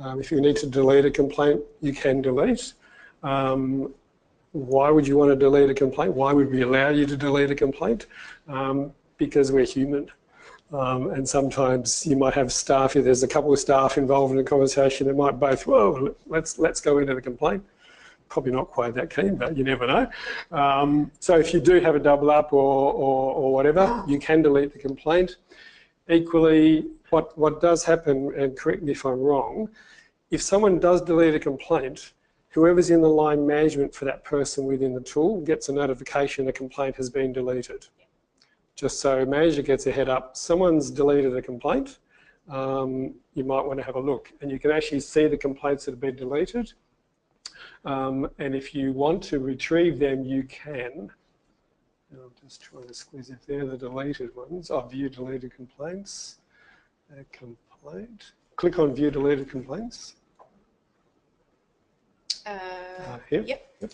If you need to delete a complaint, you can delete. Why would you want to delete a complaint? Why would we allow you to delete a complaint? Because we're human. And sometimes you might have staff, if there's a couple of staff involved in a conversation, they might both, whoa, let's go into the complaint. Probably not quite that keen, but you never know. So if you do have a double up or whatever, you can delete the complaint. Equally, what does happen, and correct me if I'm wrong, if someone does delete a complaint, whoever's in the line management for that person within the tool gets a notification a complaint has been deleted. Just so manager gets a head up, someone's deleted a complaint, you might want to have a look. And you can actually see the complaints that have been deleted. And if you want to retrieve them, you can. And I'm just trying to squeeze if they're the deleted ones. Oh, view deleted complaints. A complaint. Click on view deleted complaints. Here? Yep.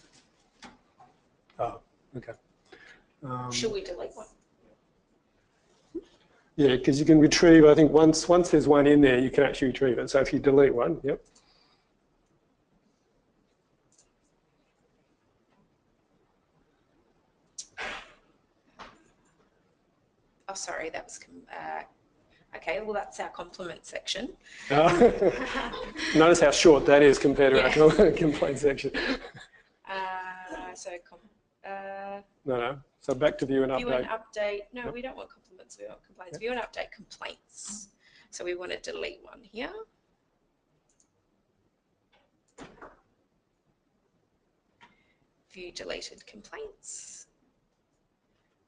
Oh, okay. Should we delete one? Yeah, because you can retrieve, I think once there's one in there, you can actually retrieve it. So if you delete one, yep. Oh, sorry, that was, okay, well, that's our compliment section. Notice how short that is compared to our complaint section. No. So back to view and update. View and update. No, we don't want compliments. We want complaints. View and update complaints. So we want to delete one here. View deleted complaints.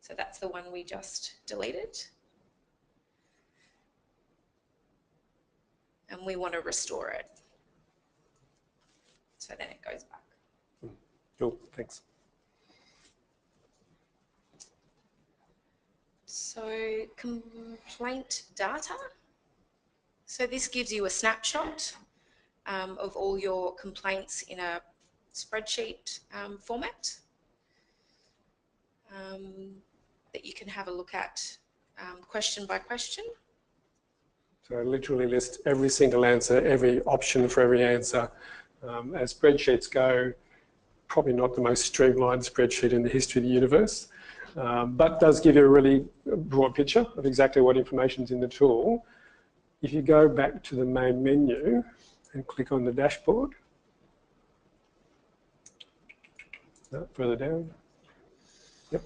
So that's the one we just deleted. And we want to restore it. So then it goes back. Cool, thanks. So complaint data. So this gives you a snapshot of all your complaints in a spreadsheet format that you can have a look at question by question. So I literally list every single answer, every option for every answer. As spreadsheets go, probably not the most streamlined spreadsheet in the history of the universe, but does give you a really broad picture of exactly what information is in the tool. If you go back to the main menu and click on the dashboard, no, further down, yep.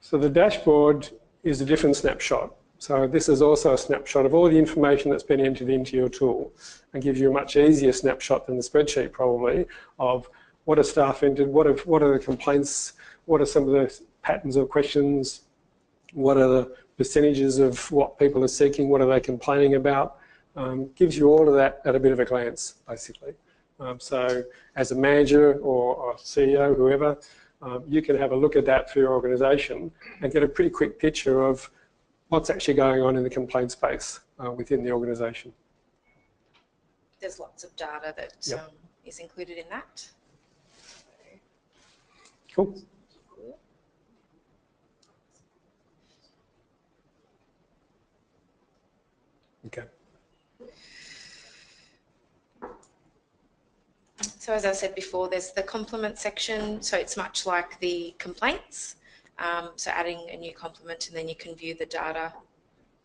So the dashboard is a different snapshot. So this is also a snapshot of all the information that's been entered into your tool and gives you a much easier snapshot than the spreadsheet probably of what are staff entered, what are the complaints, what are some of the patterns of questions, what are the percentages of what people are seeking, what are they complaining about. Gives you all of that at a bit of a glance, basically. So as a manager or CEO, whoever, you can have a look at that for your organisation and get a pretty quick picture of what's actually going on in the complaint space within the organisation. There's lots of data that is included in that. Cool. Okay. So as I said before, there's the complement section. So it's much like the complaints. So adding a new complement, and then you can view the data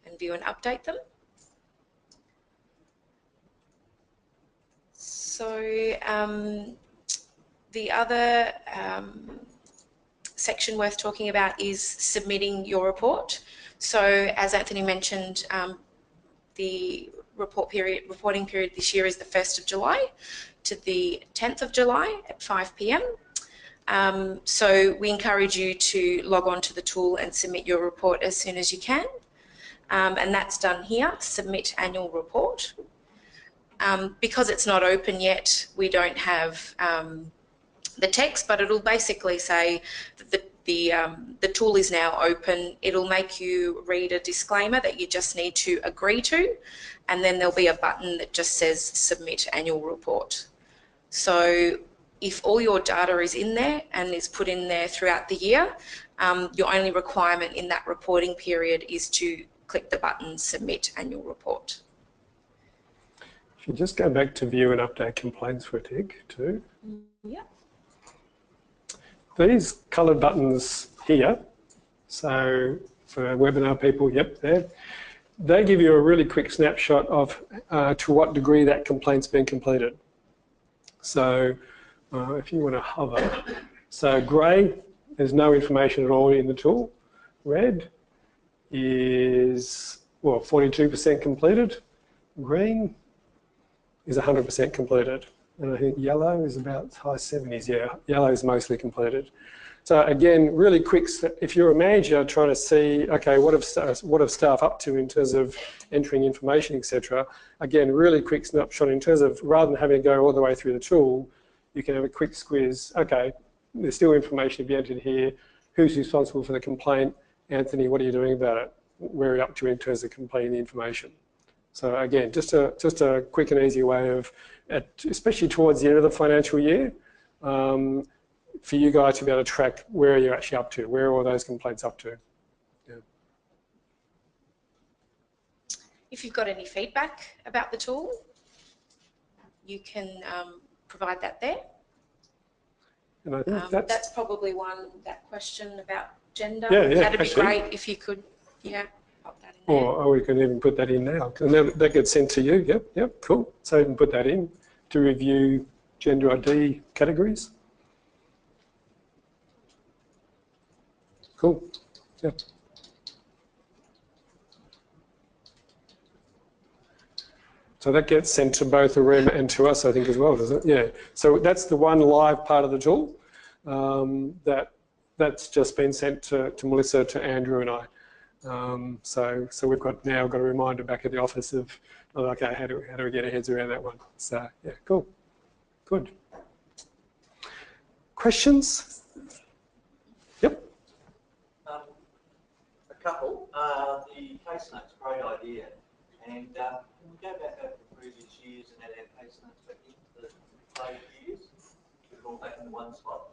and view and update them. So the other section worth talking about is submitting your report. So as Anthony mentioned, the reporting period this year is the 1st of July to the 10th of July at 5 p.m. So we encourage you to log on to the tool and submit your report as soon as you can. And that's done here, submit annual report. Because it's not open yet, we don't have the text, but it'll basically say that the tool is now open. It'll make you read a disclaimer that you just need to agree to, and then there'll be a button that just says submit annual report. So if all your data is in there and is put in there throughout the year, your only requirement in that reporting period is to click the button submit annual report. If you just go back to view and update complaints for a tick too. Yeah. These coloured buttons here, so for webinar people, yep, there, they give you a really quick snapshot of to what degree that complaint's been completed. So if you want to hover, so grey, there's no information at all in the tool. Red is, well, 42% completed. Green is 100% completed. And I think yellow is about high 70s, yeah. Yellow is mostly completed. So again, really quick, if you're a manager trying to see, okay, what have staff up to in terms of entering information, etc. Again, really quick snapshot in terms of, rather than having to go all the way through the tool, you can have a quick squiz. Okay, there's still information to be entered here. Who's responsible for the complaint? Anthony, what are you doing about it? Where are you up to in terms of completing the information? So again, just a quick and easy way of, especially towards the end of the financial year, for you guys to be able to track where you're actually up to, where are all those complaints up to. Yeah. If you've got any feedback about the tool, you can provide that there. And I think that's probably that question about gender. Yeah, that'd be actually great if you could, yeah, pop that in there. Or we can even put that in now, and that gets sent to you. Yep, cool. So you can put that in to review gender ID categories. Cool. Yep. So that gets sent to both AREM and to us, I think, as well, does it? Yeah. So that's the one live part of the tool that's just been sent to Melissa, to Andrew, and I. So we've now got a reminder back at the office of, oh, okay, how do we get our heads around that one? So yeah, cool, good. Questions? Yep. A couple. The case notes, great idea. And can we go back over the previous years and add our case notes back into the previous years? Put it all back in one spot.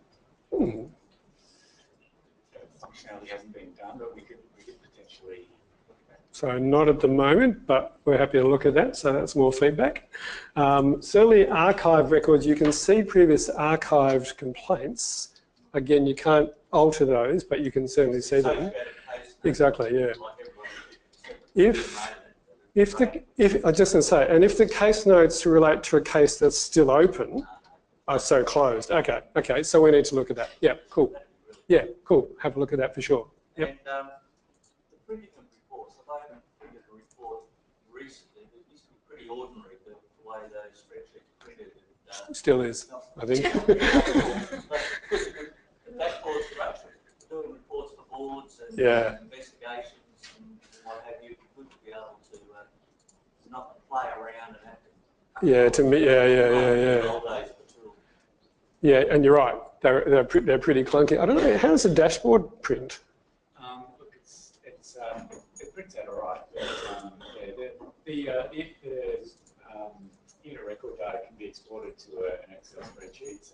Functionality hasn't been done, but we could potentially look at that. So not at the moment, but we're happy to look at that. So that's more feedback. Certainly archive records, you can see previous archived complaints. Again, you can't alter those, but you can certainly see them. Exactly, yeah. If I was just going to say, and if the case notes relate to a case that's still open, so closed. Okay, so we need to look at that. Yeah, cool. Yeah, cool. Have a look at that for sure. Yep. And the printing of reports, I haven't printed a report recently, but it used to be pretty ordinary the way those spreadsheets are printed. Still is, I think. The dashboard structure, doing reports for boards and investigations and what have you, it's good to be able to not play around and have to. Yeah, and you're right. They're pretty clunky. I don't know, how does a dashboard print? Look, it prints out all right. But, if the unit record data can be exported to an Excel spreadsheet,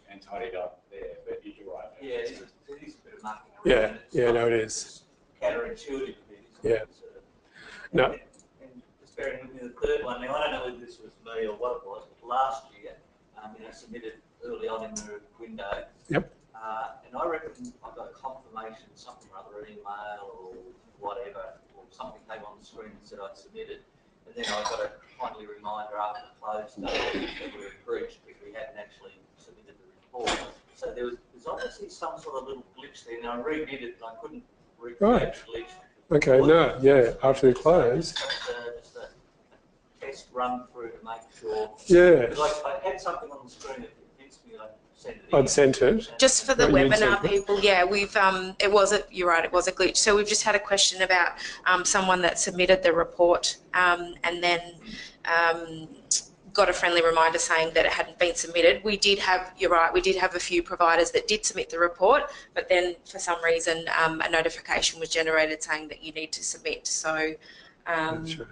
and tidied up there. But you're right. Yeah, it is a bit of mucking around. No, it is. Counterintuitive. Yeah. No. And just bearing with me, the third one. Now I don't know whether this was me or what it was, but last year, submitted early on in the window. Yep. And I reckon I got a confirmation, something or other, email or whatever, or something came on the screen and said I'd submitted. and then I got a kindly reminder after the close date that we were breached if we hadn't actually submitted the report. So there's obviously some sort of little glitch there. Now I redid it and I couldn't recreate the glitch. Okay, no, yeah, after the close. Just a test run through to make sure. Yeah. Because I had something on the screen that convinced me I'd sent it I'd sent it. Just for the webinar people, yeah, we've it was a, you're right, it was a glitch. So we've just had a question about someone that submitted the report and then got a friendly reminder saying that it hadn't been submitted. We did have, you're right, we did have a few providers that did submit the report, but then for some reason a notification was generated saying that you need to submit. So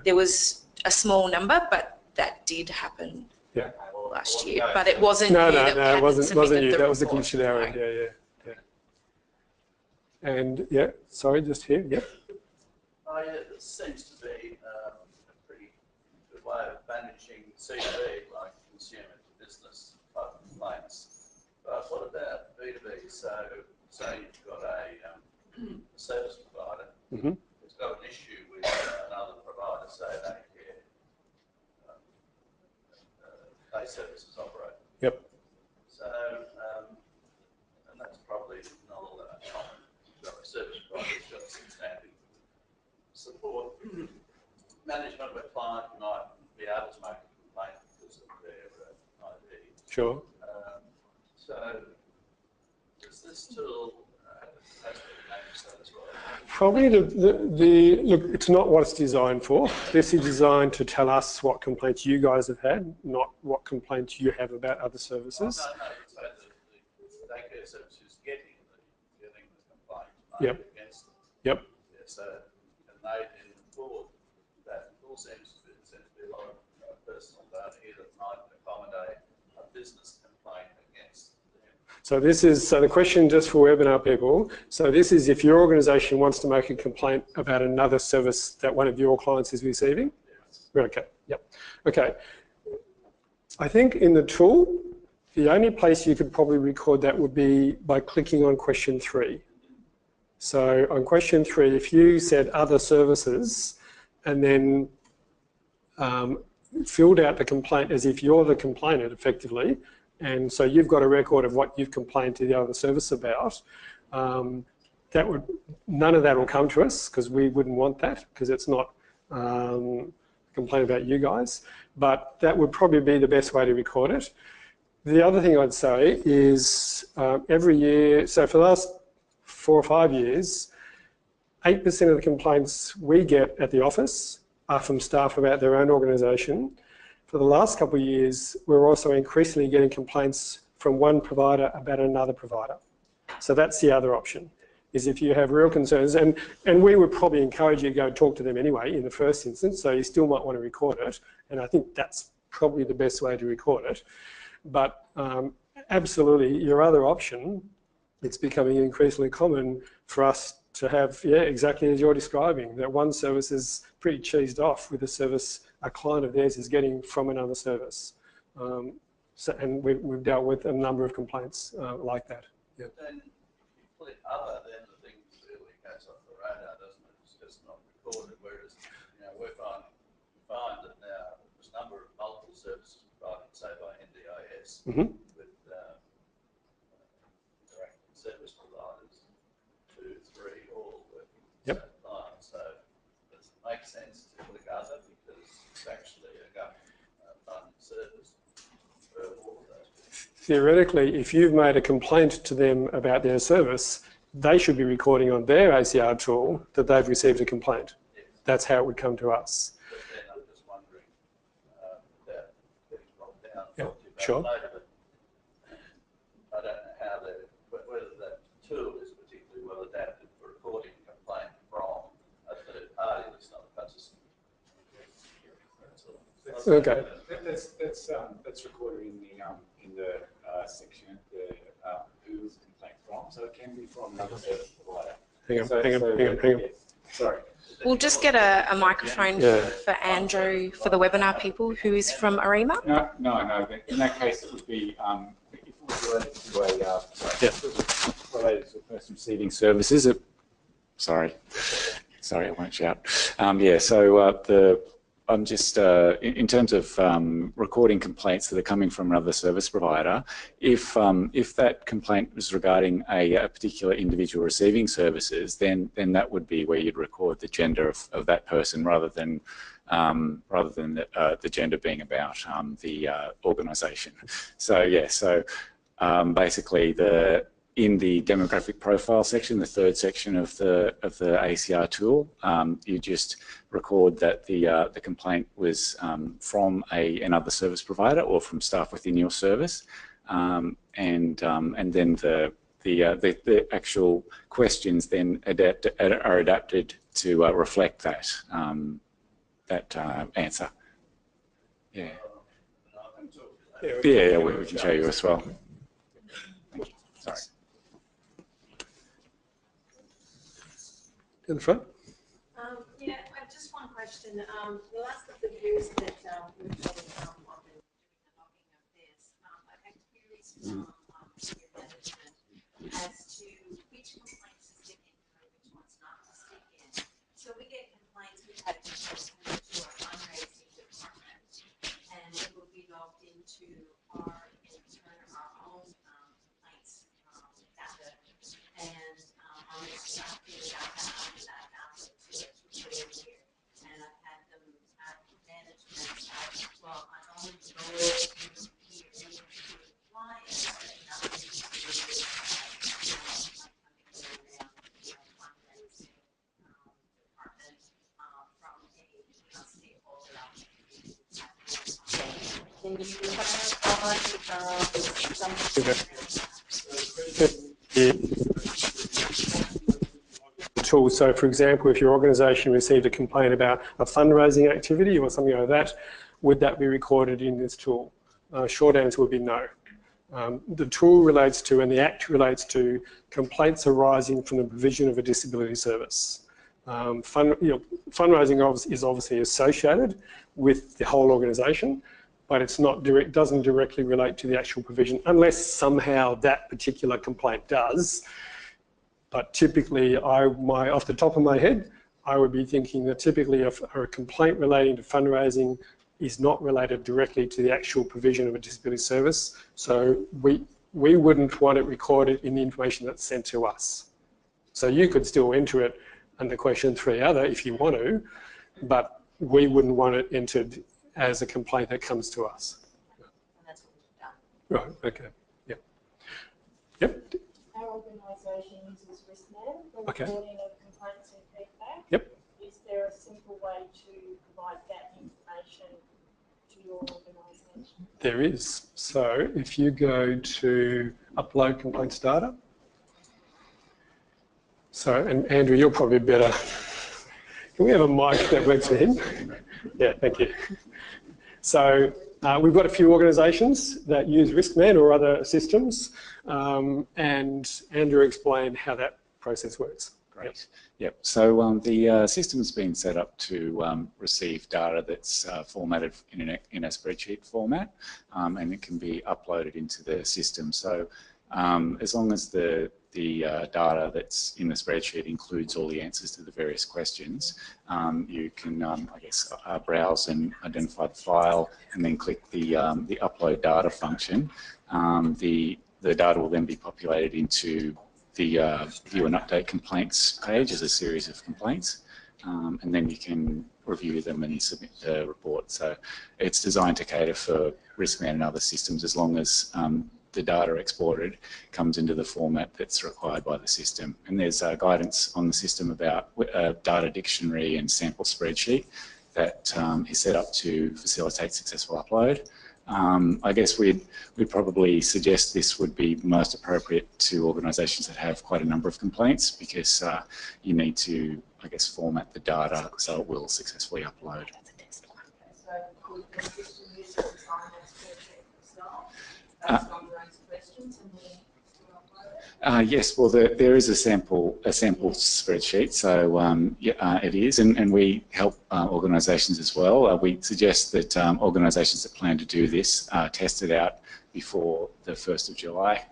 there was a small number, but that did happen last year. But it wasn't no, you no, that no, hadn't it wasn't you. the That was the report. glitch at our end. Yeah. And yeah, sorry, just here. Yep. Oh yeah, this seems to be a pretty good way of managing C2B, like consumer to business type complaints. But what about B2B? So you've got a service provider who's got an issue with another provider, say they services operate. Yep. So, and that's probably not all that common. You've got a service provider who's got substantive support. Management of a client might be able to make a complaint because of their ID. Sure. So, does this tool has to manage that as well? Probably look, it's not what it's designed for. This is designed to tell us what complaints you guys have had, not what complaints you have about other services. Oh, no, so the daycare service is getting the complaint made against them. Yep. Yeah, so, and they then report that. It all seems to be a lot of personal data here that might accommodate a business complaint against them. So this is, so the question just for webinar people, so this is if your organisation wants to make a complaint about another service that one of your clients is receiving? Okay, yep. Okay. I think in the tool, the only place you could probably record that would be by clicking on question 3. So on question 3, if you said other services and then filled out the complaint as if you're the complainant effectively, and so you've got a record of what you've complained to the other service about, that would, none of that will come to us because we wouldn't want that because it's not a complaint about you guys, but that would probably be the best way to record it. The other thing I'd say is every year, so for the last 4 or 5 years, 8% of the complaints we get at the office are from staff about their own organisation. For the last couple of years, we're also increasingly getting complaints from one provider about another provider. So that's the other option, is if you have real concerns, and we would probably encourage you to go talk to them anyway in the first instance, so you still might want to record it, and I think that's probably the best way to record it. But absolutely, your other option, it's becoming increasingly common for us to have, yeah, exactly as you're describing, that one service is pretty cheesed off with a service a client of theirs is getting from another service. And we've dealt with a number of complaints like that. Yeah. Then if you click other, then the thing really goes off the radar, doesn't it? It's just not recorded, whereas, you know, we find that now there's a number of multiple services provided, say by NDIS, with interacting service providers, 2, 3, all working with the same client. So does it make sense to click other because it's actually a government funded service for all of those people? Theoretically, if you've made a complaint to them about their service, they should be recording on their ACR tool that they've received a complaint. Yes. That's how it would come to us. But then I'm just wondering about getting locked down. Yeah, sure. Later, but I don't know how whether that tool is particularly well adapted for recording a complaint from a third party that's not a participant. That's all. Okay. That's recorded in the section who is the complaint from, so it can be from another service provider. Hang on. Sorry. We'll just get a microphone for Andrew for the webinar people who is from Arima. No. In that case, it would be if it was related to a person receiving services. Sorry, I won't shout. So I'm just, in terms of recording complaints that are coming from another service provider, if that complaint was regarding a particular individual receiving services, then that would be where you'd record the gender of that person rather than the gender being about the organisation. So yeah, so basically in the demographic profile section, the third section of the ACR tool, you just record that the complaint was from another service provider or from staff within your service, and then the actual questions then are adapted to reflect that answer. Yeah. Yeah, we can show you as well. Thank you. Sorry. In the front. Yeah, just one question. The last couple of years that we've been doing the logging of this, I've had queries from senior management as to which complaints to stick in and which ones not to stick in. So we get complaints, we've had complaints come into our fundraising department, and it will be logged into our own complaints data, and on the staff data after that. And I've had them at management well, I only go to clients, but not to fundraising department from a stakeholder. Can you Tool. So, for example, if your organisation received a complaint about a fundraising activity or something like that, would that be recorded in this tool? Short answer would be no. The tool relates to, and the Act relates to, complaints arising from the provision of a disability service. Fundraising is obviously associated with the whole organisation, but it's not doesn't directly relate to the actual provision, unless somehow that particular complaint does. But typically, off the top of my head, I would be thinking that typically a complaint relating to fundraising is not related directly to the actual provision of a disability service. So we wouldn't want it recorded in the information that's sent to us. So you could still enter it under question 3 other if you want to, but we wouldn't want it entered as a complaint that comes to us. And that's what we've done. Right, okay, yep. Yep. Our organisation uses RiskMan for Okay. recording of complaints and feedback. Yep. Is there a simple way to provide that information to your organisation? There is. So if you go to upload complaints data. So, and Andrew, you're probably better. Can we have a mic that works for him? Yeah, thank you. So we've got a few organisations that use RiskMan or other systems, and Andrew explained how that process works. Great. Yep. So the system's been set up to receive data that's formatted in a spreadsheet format, and it can be uploaded into the system. So as long as the data that's in the spreadsheet includes all the answers to the various questions, you can, I guess, browse and identify the file, and then click the upload data function. The data will then be populated into the view and update complaints page as a series of complaints, and then you can review them and submit the report. So it's designed to cater for RiskMan and other systems as long as the data exported comes into the format that's required by the system. And there's guidance on the system about data dictionary and sample spreadsheet that is set up to facilitate successful upload. I guess we'd probably suggest this would be most appropriate to organisations that have quite a number of complaints, because you need to, I guess, format the data so it will successfully upload. So we can just use it on that spreadsheet as well, based on those questions, and we upload it. Yes, well, there is a sample spreadsheet, so it is, and we help organisations as well. We suggest that organisations that plan to do this test it out before the 1st of July,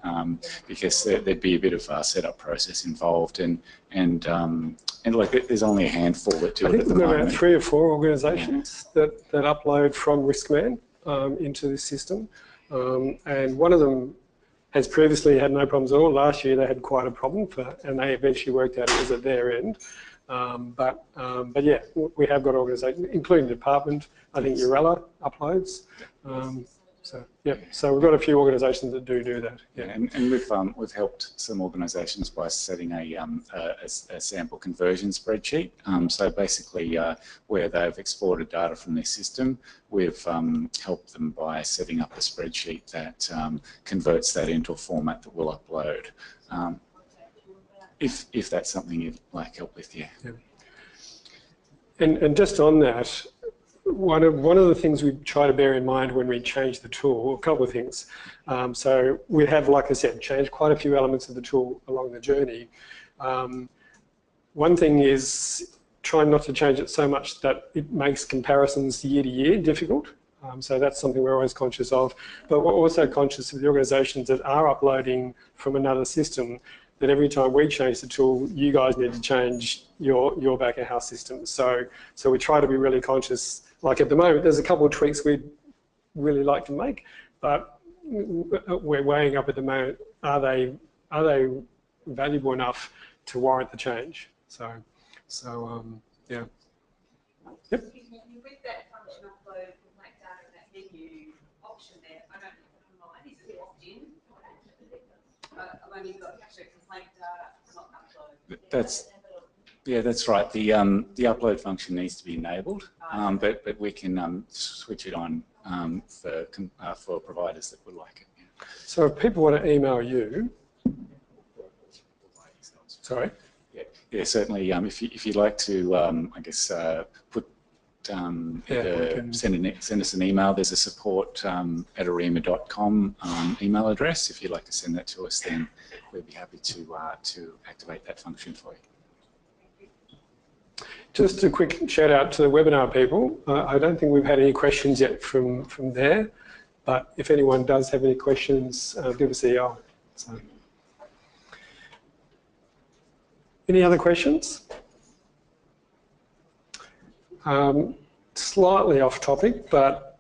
because there'd be a bit of a setup process involved, and like there's only a handful that do it at the moment. I think we've got about 3 or 4 organisations that upload from Riskman into this system, and one of them has previously had no problems at all. Last year they had quite a problem, and they eventually worked out it was at their end. But yeah, we have got organisations, including the department. I think Urella uploads. So yeah, so we've got a few organisations that do that. Yeah, and we've helped some organisations by setting a sample conversion spreadsheet. So basically, where they've exported data from their system, we've helped them by setting up a spreadsheet that converts that into a format that we'll upload. If that's something you'd like help with, yeah. And just on that, one of the things we try to bear in mind when we change the tool, a couple of things. So we have, like I said, changed quite a few elements of the tool along the journey. One thing is trying not to change it so much that it makes comparisons year to year difficult. So that's something we're always conscious of. But we're also conscious of the organisations that are uploading from another system, that every time we change the tool, you guys need to change your back of house system. So we try to be really conscious. Like at the moment, there's a couple of tweaks we'd really like to make, but we're weighing up at the moment, are they valuable enough to warrant the change? So yeah. Yep. With that function upload complaint data in that menu option there, I don't know mine, is it opt-in? I've only got actually complaint data, not upload. That's right. The upload function needs to be enabled, but we can switch it on for providers that would like it. Yeah. So if people want to email you, sorry. Yeah, certainly. If you'd like to, I guess put send us an email. There's a support@arema.com email address. If you'd like to send that to us, then we'd be happy to activate that function for you. Just a quick shout out to the webinar people. I don't think we've had any questions yet from there, but if anyone does have any questions, give us a yell. So. Any other questions? Slightly off topic, but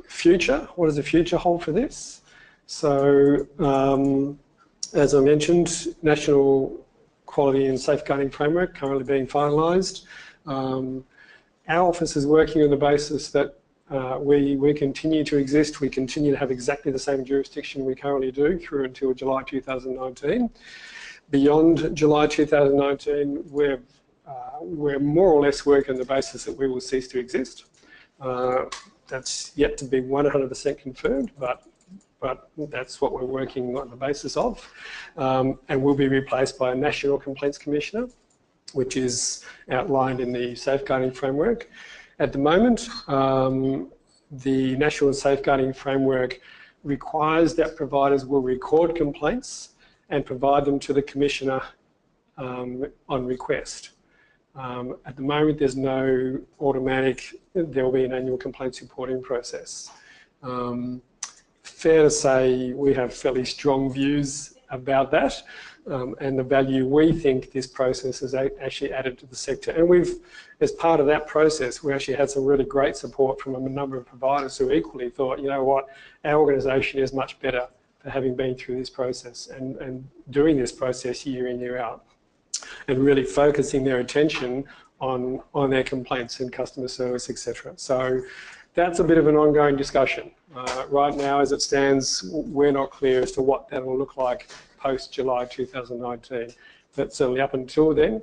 future, what does the future hold for this? So, as I mentioned, National Quality and Safeguarding Framework currently being finalised. Our office is working on the basis that we continue to exist, we continue to have exactly the same jurisdiction we currently do through until July 2019. Beyond July 2019, we're more or less working on the basis that we will cease to exist. That's yet to be 100% confirmed, but that's what we're working on the basis of. And will be replaced by a National Complaints Commissioner, which is outlined in the Safeguarding Framework. At the moment, the National Safeguarding Framework requires that providers will record complaints and provide them to the Commissioner on request. At the moment, there's no automatic, there will be an annual complaints reporting process. Fair to say we have fairly strong views about that and the value we think this process has actually added to the sector. And we've, as part of that process, we actually had some really great support from a number of providers who equally thought, you know what, our organisation is much better for having been through this process and doing this process year in, year out, and really focusing their attention on their complaints and customer service, etc. So that's a bit of an ongoing discussion. Right now, as it stands, we're not clear as to what that will look like post-July 2019. But certainly up until then,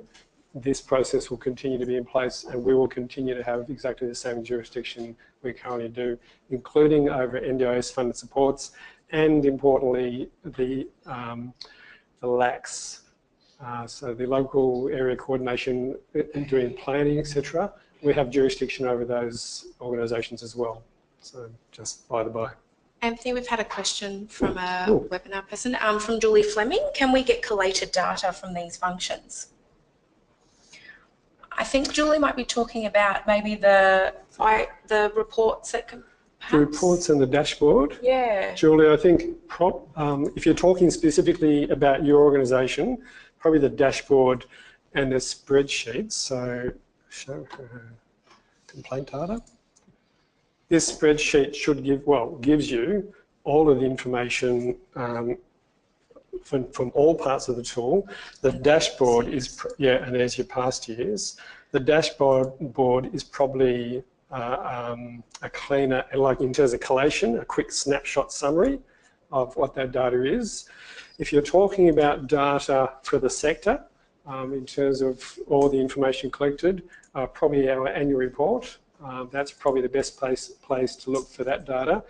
this process will continue to be in place and we will continue to have exactly the same jurisdiction we currently do, including over NDIS funded supports and, importantly, the LACs. So the local area coordination doing planning, etc. We have jurisdiction over those organisations as well. So just by the by. Anthony, we've had a question from a webinar person, from Julie Fleming. Can we get collated data from these functions? I think Julie might be talking about maybe the reports that can perhaps... The reports and the dashboard? Yeah. Julie, I think if you're talking specifically about your organisation, probably the dashboard and the spreadsheets. So show her complaint data. This spreadsheet should gives you all of the information from all parts of the tool. The dashboard is, and there's your past years. The dashboard is probably a cleaner, like in terms of collation, a quick snapshot summary of what that data is. If you're talking about data for the sector, in terms of all the information collected, probably our annual report. That's probably the best place to look for that data.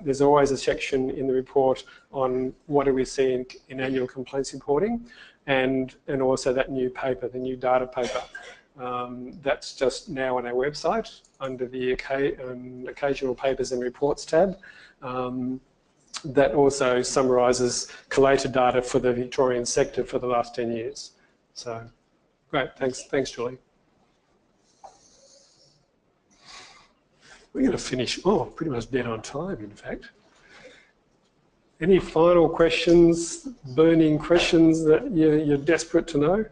There's always a section in the report on what are we seeing in annual complaints reporting, and also that new paper, the new data paper. That's just now on our website under the occasional papers and reports tab. That also summarises collated data for the Victorian sector for the last 10 years. So, great, thanks Julie. We're going to finish, pretty much dead on time, in fact. Any final questions, burning questions that you're desperate to know?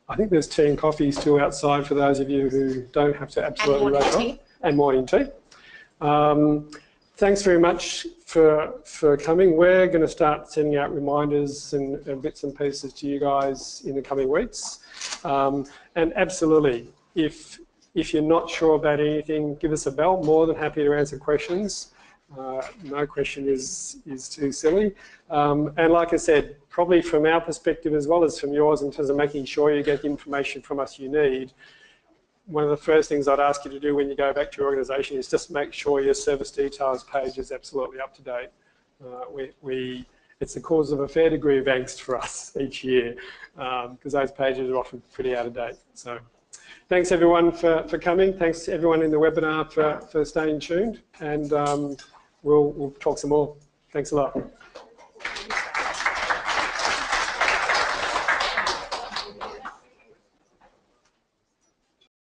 I think there's tea and coffee still outside for those of you who don't have to absolutely rush on. And morning tea. Thanks very much for coming. We're going to start sending out reminders and bits and pieces to you guys in the coming weeks. And absolutely, if you're not sure about anything, give us a bell. More than happy to answer questions. No question is too silly. And like I said, probably from our perspective as well as from yours in terms of making sure you get the information from us you need, one of the first things I'd ask you to do when you go back to your organisation is just make sure your service details page is absolutely up to date. It's the cause of a fair degree of angst for us each year because those pages are often pretty out of date. So thanks everyone for coming. Thanks everyone in the webinar for staying tuned, and we'll talk some more. Thanks a lot.